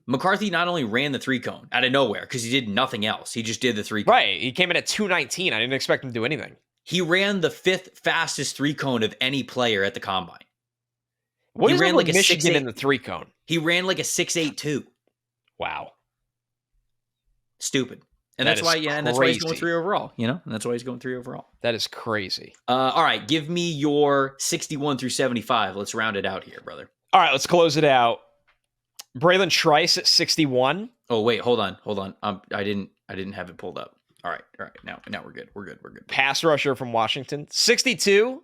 Speaker 2: McCarthy not only ran the 3-cone out of nowhere because he did nothing else. He just did the 3-cone.
Speaker 1: Right. He came in at 219. I didn't expect him to do anything.
Speaker 2: He ran the 5th fastest 3-cone of any player at the combine.
Speaker 1: What is like Michigan in the 3-cone?
Speaker 2: He ran like a 6.82.
Speaker 1: Wow.
Speaker 2: Stupid. And that's why, and that's why he's going 3 overall, And that's why he's going 3 overall.
Speaker 1: That is crazy.
Speaker 2: All right, give me your 61 through 75. Let's round it out here, brother.
Speaker 1: All right, let's close it out. Braylon Trice at 61.
Speaker 2: Oh, wait, hold on. I didn't have it pulled up. All right. Now we're good. We're good.
Speaker 1: Pass rusher from Washington. 62.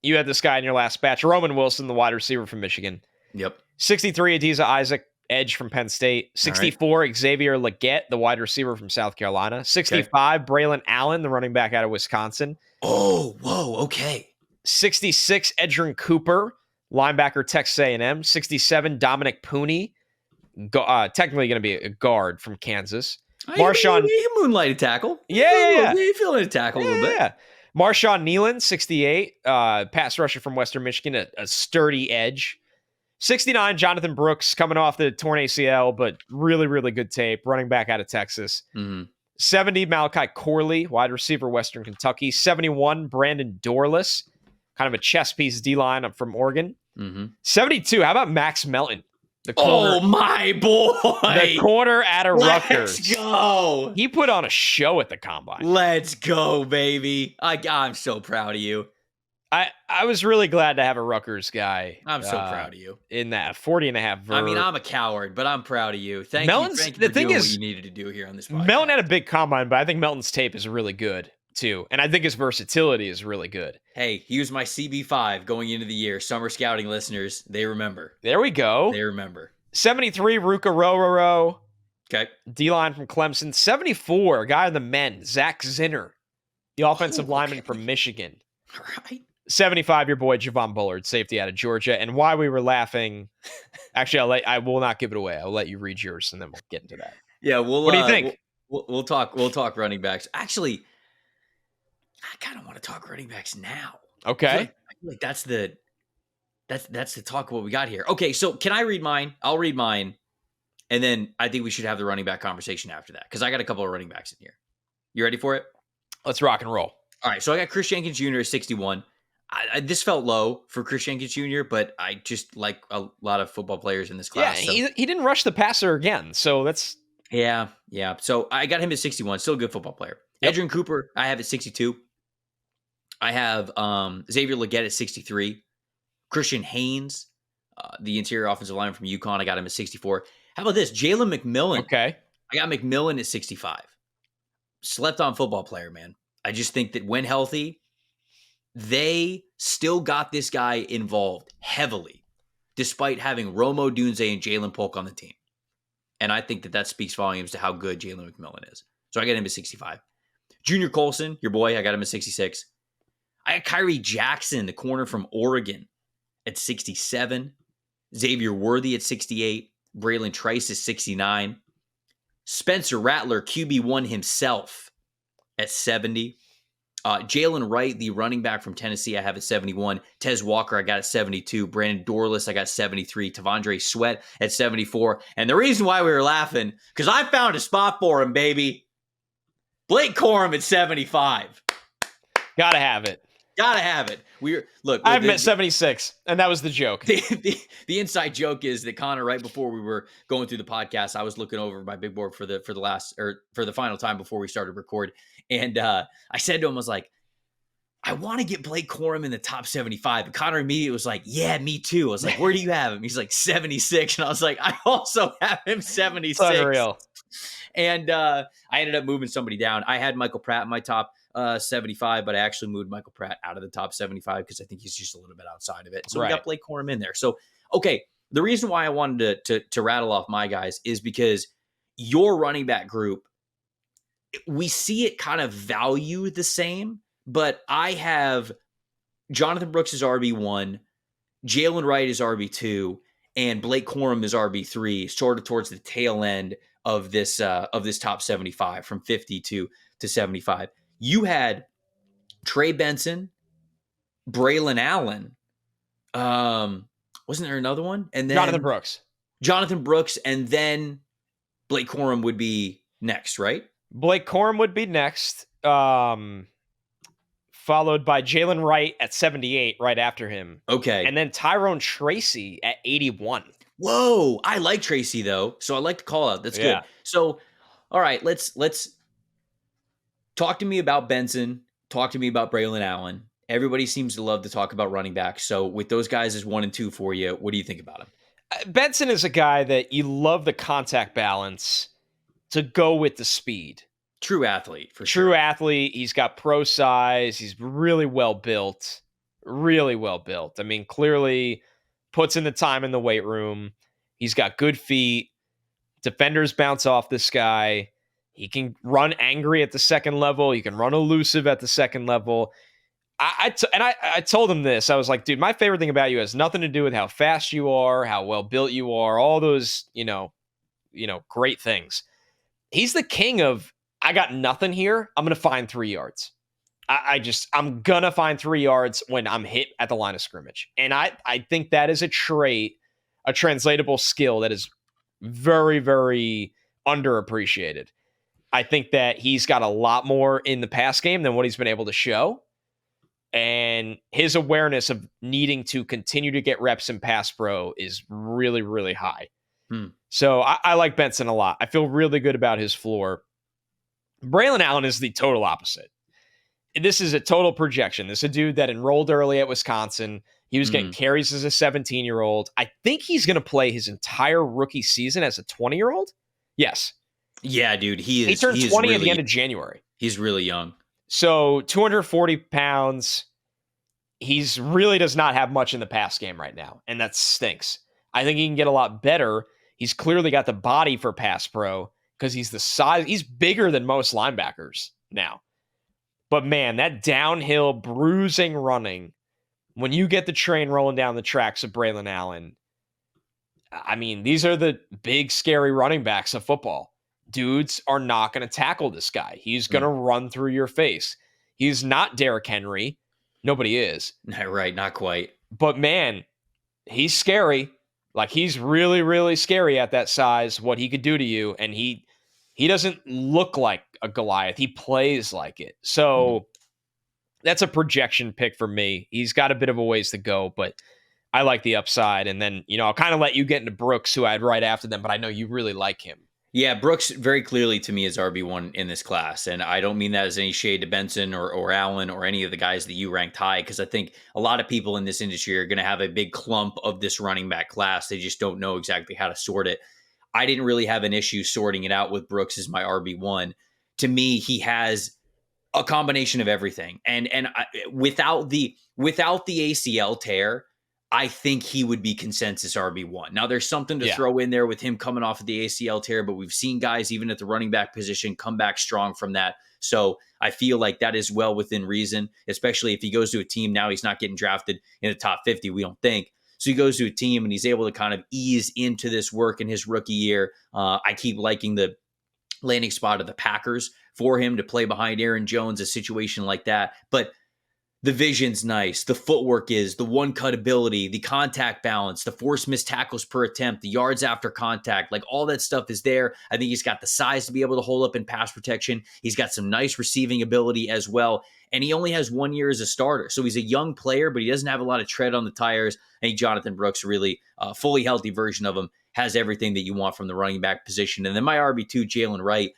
Speaker 1: You had this guy in your last batch. Roman Wilson, the wide receiver from Michigan.
Speaker 2: Yep.
Speaker 1: 63, Adiza Isaac. edge from Penn State.
Speaker 2: All right.
Speaker 1: 64, Xavier Legette, the wide receiver from South Carolina. 65, Braylon Allen, the running back out of Wisconsin.
Speaker 2: Oh, whoa, okay.
Speaker 1: 66, Edgerrin Cooper, linebacker, Texas A&M. 67, Dominic Pooney, technically going to be a guard from Kansas.
Speaker 2: Marshawn, you moonlighted tackle.
Speaker 1: Yeah.
Speaker 2: You feeling a tackle a little bit.
Speaker 1: Yeah. Marshawn Nealon, 68, pass rusher from Western Michigan, a sturdy edge. 69, Jonathan Brooks, coming off the torn ACL, but really, really good tape, running back out of Texas. 70, Malachi Corley, wide receiver, Western Kentucky. 71, Brandon Dorless, kind of a chess piece D-line up from Oregon. 72, how about Max Melton? The corner,
Speaker 2: oh, my boy.
Speaker 1: The corner out of Rutgers.
Speaker 2: Let's go.
Speaker 1: He put on a show at the Combine.
Speaker 2: Let's go, baby. I'm so proud of you.
Speaker 1: I was really glad to have a Rutgers guy.
Speaker 2: I'm so proud of you.
Speaker 1: In that 40 and a half
Speaker 2: I mean, I'm a coward, but I'm proud of you. Thank you for doing what you needed to do here on this podcast.
Speaker 1: Melton had a big combine, but I think Melton's tape is really good, too. And I think his versatility is really good.
Speaker 2: Hey, he was my CB5 going into the year. Summer scouting listeners, they remember.
Speaker 1: There we go.
Speaker 2: They remember.
Speaker 1: 73, Ruka Rororo.
Speaker 2: Okay.
Speaker 1: D-line from Clemson. 74, guy in the men, Zach Zinner, the offensive lineman from Michigan.
Speaker 2: All right.
Speaker 1: 75, your boy Javon Bullard, safety out of Georgia. And why we were laughing, actually, I will not give it away. I'll let you read yours, and then we'll get into that.
Speaker 2: Yeah,
Speaker 1: what do you think?
Speaker 2: We'll talk running backs. Actually, I kind of want to talk running backs now.
Speaker 1: Okay.
Speaker 2: I feel like that's the talk of what we got here. Okay, so can I read mine? I'll read mine, and then I think we should have the running back conversation after that because I got a couple of running backs in here. You ready for it?
Speaker 1: Let's rock and roll.
Speaker 2: All right, so I got Chris Jenkins Jr. at 61. This felt low for Chris Jenkins Jr., but I just like a lot of football players in this class.
Speaker 1: Yeah, he didn't rush the passer again, so that's...
Speaker 2: Yeah. So I got him at 61. Still a good football player. Yep. Edgerrin Cooper, I have at 62. I have Xavier Legette at 63. Christian Haynes, the interior offensive lineman from UConn, I got him at 64. How about this? Jalen McMillan.
Speaker 1: Okay.
Speaker 2: I got McMillan at 65. Slept on football player, man. I just think that when healthy, they still got this guy involved heavily, despite having Rome Odunze and Jalen Polk on the team. And I think that speaks volumes to how good Jalen McMillan is. So I got him at 65. Junior Colson, your boy, I got him at 66. I got Kyrie Jackson, the corner from Oregon, at 67. Xavier Worthy at 68. Braylon Trice at 69. Spencer Rattler, QB1 himself, at 70. Jalen Wright, the running back from Tennessee, I have at 71. Tez Walker, I got at 72. Brandon Dorless, I got 73. Tavondre Sweat at 74. And the reason why we were laughing, because I found a spot for him, baby. Blake Corum at 75.
Speaker 1: Gotta have it.
Speaker 2: Gotta have it.
Speaker 1: I've met 76, and that was the joke.
Speaker 2: The inside joke is that Connor, right before we were going through the podcast, I was looking over my big board for the final time before we started record, and I said to him, I was like, I want to get Blake Corum in the top 75. And Connor immediately was like, yeah, me too. I was like, where do you have him? He's like 76, and I was like, I also have him 76.
Speaker 1: Unreal.
Speaker 2: And I ended up moving somebody down. I had Michael Pratt in my top 75, but I actually moved Michael Pratt out of the top 75 because I think he's just a little bit outside of it. So we got Blake Corum in there. So, okay, the reason why I wanted to rattle off my guys is because your running back group, we see it kind of valued the same, but I have Jonathan Brooks as RB1, Jalen Wright is RB2, and Blake Corum is RB3, sort of towards the tail end of this top 75 from 50 to 75. You had Trey Benson, Braylon Allen. Wasn't there another one? And then Jonathan Brooks, and then Blake Corum would be next, right?
Speaker 1: Blake Corum would be next, followed by Jalen Wright at 78 right after him.
Speaker 2: Okay.
Speaker 1: And then Tyrone Tracy at 81.
Speaker 2: Whoa, I like Tracy though, so I like to call out. That's good. So, all right, let's talk to me about Benson. Talk to me about Braylon Allen. Everybody seems to love to talk about running backs. So, with those guys as 1 and 2 for you, what do you think about him?
Speaker 1: Benson is a guy that you love the contact balance to go with the speed.
Speaker 2: True athlete, for sure.
Speaker 1: True athlete. He's got pro size. He's really well built. Really well built. I mean, clearly puts in the time in the weight room. He's got good feet. Defenders bounce off this guy. He can run angry at the second level. He can run elusive at the second level. I told him this. I was like, dude, my favorite thing about you has nothing to do with how fast you are, how well built you are, all those, great things. He's the king of, I got nothing here. I'm going to find 3 yards. I'm going to find 3 yards when I'm hit at the line of scrimmage. And I think that is a trait, a translatable skill that is very, very underappreciated. I think that he's got a lot more in the pass game than what he's been able to show. And his awareness of needing to continue to get reps in pass pro is really, really high. So I like Benson a lot. I feel really good about his floor. Braylon Allen is the total opposite. This is a total projection. This is a dude that enrolled early at Wisconsin. He was getting carries as a 17-year-old. I think he's going to play his entire rookie season as a 20-year-old. Yes.
Speaker 2: Yeah, dude.
Speaker 1: He turned 20 at the end of January.
Speaker 2: He's really young.
Speaker 1: So 240 pounds. He's really does not have much in the pass game right now, and that stinks. I think he can get a lot better. He's clearly got the body for pass pro because he's the size. He's bigger than most linebackers now. But man, that downhill bruising running, when you get the train rolling down the tracks of Braylon Allen, I mean, these are the big, scary running backs of football. Dudes are not going to tackle this guy. He's going to run through your face. He's not Derrick Henry. Nobody is.
Speaker 2: Right, not quite.
Speaker 1: But man, he's scary. Like, he's really, really scary at that size, what he could do to you. And he doesn't look like a Goliath. He plays like it. So that's a projection pick for me. He's got a bit of a ways to go, but I like the upside. And then, I'll kind of let you get into Brooks, who I had right after them, but I know you really like him.
Speaker 2: Yeah, Brooks very clearly to me is RB1 in this class. And I don't mean that as any shade to Benson or Allen or any of the guys that you ranked high, because I think a lot of people in this industry are going to have a big clump of this running back class. They just don't know exactly how to sort it. I didn't really have an issue sorting it out with Brooks as my RB1. To me, he has a combination of everything. And without the ACL tear, I think he would be consensus RB1. Now, there's something to throw in there with him coming off of the ACL tear, but we've seen guys, even at the running back position, come back strong from that. So I feel like that is well within reason, especially if he goes to a team now. He's not getting drafted in the top 50, we don't think. So he goes to a team and he's able to kind of ease into this work in his rookie year. I keep liking the landing spot of the Packers for him to play behind Aaron Jones, a situation like that. But the vision's nice. The footwork is, the one-cut ability, the contact balance, the forced missed tackles per attempt, the yards after contact, like all that stuff is there. I think he's got the size to be able to hold up in pass protection. He's got some nice receiving ability as well. And he only has 1 year as a starter. So he's a young player, but he doesn't have a lot of tread on the tires. I think Jonathan Brooks, really fully healthy version of him, has everything that you want from the running back position. And then my RB2, Jalen Wright,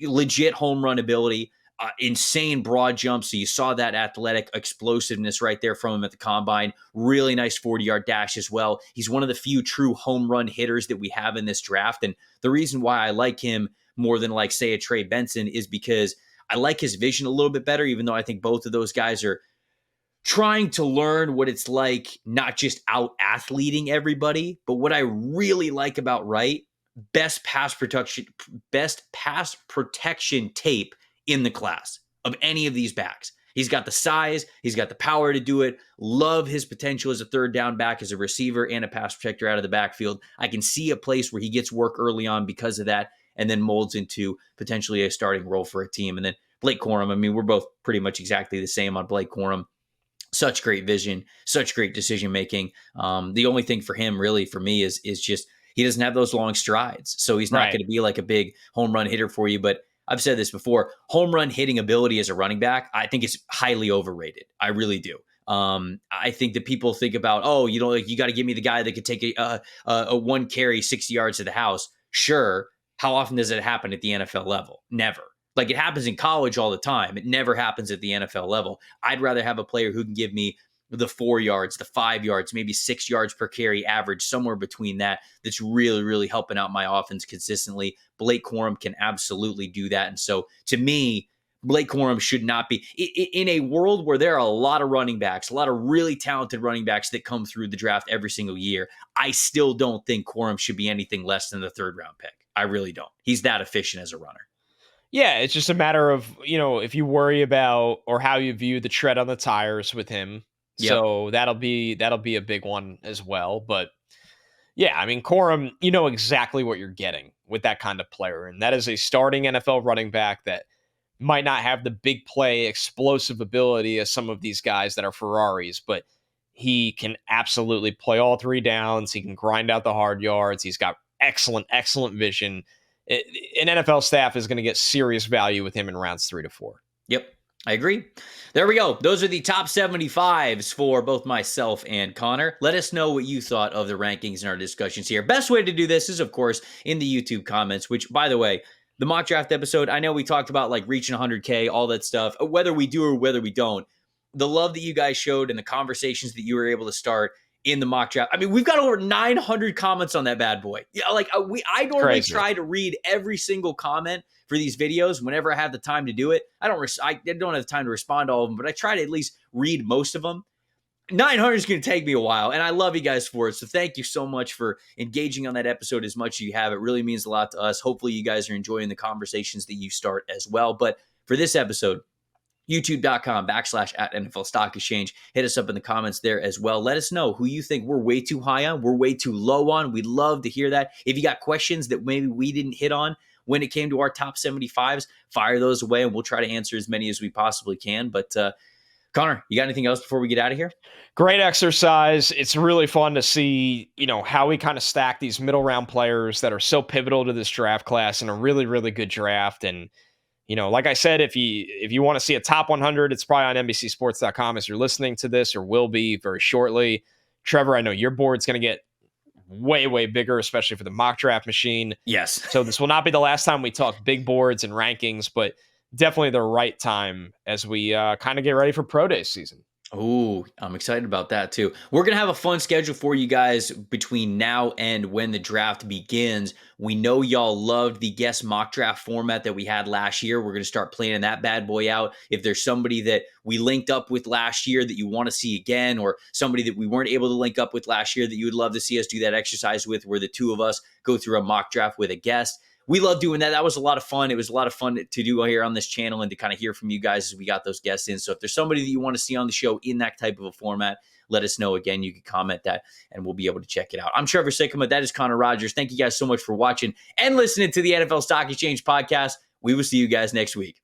Speaker 2: legit home run ability. Insane broad jump. So you saw that athletic explosiveness right there from him at the combine. Really nice 40-yard dash as well. He's one of the few true home run hitters that we have in this draft. And the reason why I like him more than, like, say, a Trey Benson is because I like his vision a little bit better, even though I think both of those guys are trying to learn what it's like, not just out athleting everybody. But what I really like about Wright, best pass protection tape in the class of any of these backs. He's got the size. He's got the power to do it. Love his potential as a third down back, as a receiver and a pass protector out of the backfield. I can see a place where he gets work early on because of that, and then molds into potentially a starting role for a team. And then Blake Corum, I mean, we're both pretty much exactly the same on Blake Corum. Such great vision, such great decision-making. The only thing for him, really, for me, is just he doesn't have those long strides. So he's not going to be like a big home run hitter for you. But I've said this before, home run hitting ability as a running back, I think is highly overrated. I really do. I think that people think about, you got to give me the guy that could take a one carry 60 yards to the house. Sure. How often does it happen at the NFL level? Never. Like, it happens in college all the time. It never happens at the NFL level. I'd rather have a player who can give me the 4 yards, the 5 yards, maybe 6 yards per carry average, somewhere between that. That's really, really helping out my offense consistently. Blake Corum can absolutely do that. And so to me, Blake Corum should not be in a world where there are a lot of running backs, a lot of really talented running backs that come through the draft every single year. I still don't think Corum should be anything less than the 3rd-round pick. I really don't. He's that efficient as a runner.
Speaker 1: Yeah, it's just a matter of, if you worry about or how you view the tread on the tires with him.
Speaker 2: Yep.
Speaker 1: So that'll be a big one as well. But yeah, I mean, Corum, you know exactly what you're getting with that kind of player. And that is a starting NFL running back that might not have the big play explosive ability as some of these guys that are Ferraris, but he can absolutely play all 3 downs. He can grind out the hard yards. He's got excellent vision. An NFL staff is going to get serious value with him in rounds 3 to 4.
Speaker 2: Yep, I agree. There we go. Those are the top 75s for both myself and Connor. Let us know what you thought of the rankings in our discussions here. Best way to do this is, of course, in the YouTube comments, which, by the way, the mock draft episode, I know we talked about like reaching 100K, all that stuff, whether we do or whether we don't. The love that you guys showed and the conversations that you were able to start in the mock draft. I mean, we've got over 900 comments on that bad boy. Yeah, like I normally try to read every single comment for these videos whenever I have the time to do it. I don't have time to respond to all of them, but I try to at least read most of them. 900 is going to take me a while, and I love you guys for it. So thank you so much for engaging on that episode as much as you have. It really means a lot to us. Hopefully you guys are enjoying the conversations that you start as well. But for this episode, youtube.com/NFL Stock Exchange. Hit us up in the comments there as well. Let us know who you think we're way too high on, we're way too low on. We'd love to hear that. If you got questions that maybe we didn't hit on when it came to our top 75s, fire those away and we'll try to answer as many as we possibly can. But Connor, you got anything else before we get out of here?
Speaker 1: Great exercise. It's really fun to see, how we kind of stack these middle round players that are so pivotal to this draft class in a really, really good draft. And like I said, if you want to see a top 100, it's probably on NBCSports.com as you're listening to this, or will be very shortly. Trevor, I know your board's going to get way, way bigger, especially for the mock draft machine.
Speaker 2: Yes.
Speaker 1: So this will not be the last time we talk big boards and rankings, but definitely the right time as we kind of get ready for Pro Day season.
Speaker 2: Oh, I'm excited about that too. We're going to have a fun schedule for you guys between now and when the draft begins. We know y'all loved the guest mock draft format that we had last year. We're going to start planning that bad boy out. If there's somebody that we linked up with last year that you want to see again, or somebody that we weren't able to link up with last year that you would love to see us do that exercise with, where the two of us go through a mock draft with a guest, we love doing that. That was a lot of fun. It was a lot of fun to do here on this channel and to kind of hear from you guys as we got those guests in. So if there's somebody that you want to see on the show in that type of a format, let us know. Again, you can comment that and we'll be able to check it out. I'm Trevor Sikkema. That is Connor Rogers. Thank you guys so much for watching and listening to the NFL Stock Exchange podcast. We will see you guys next week.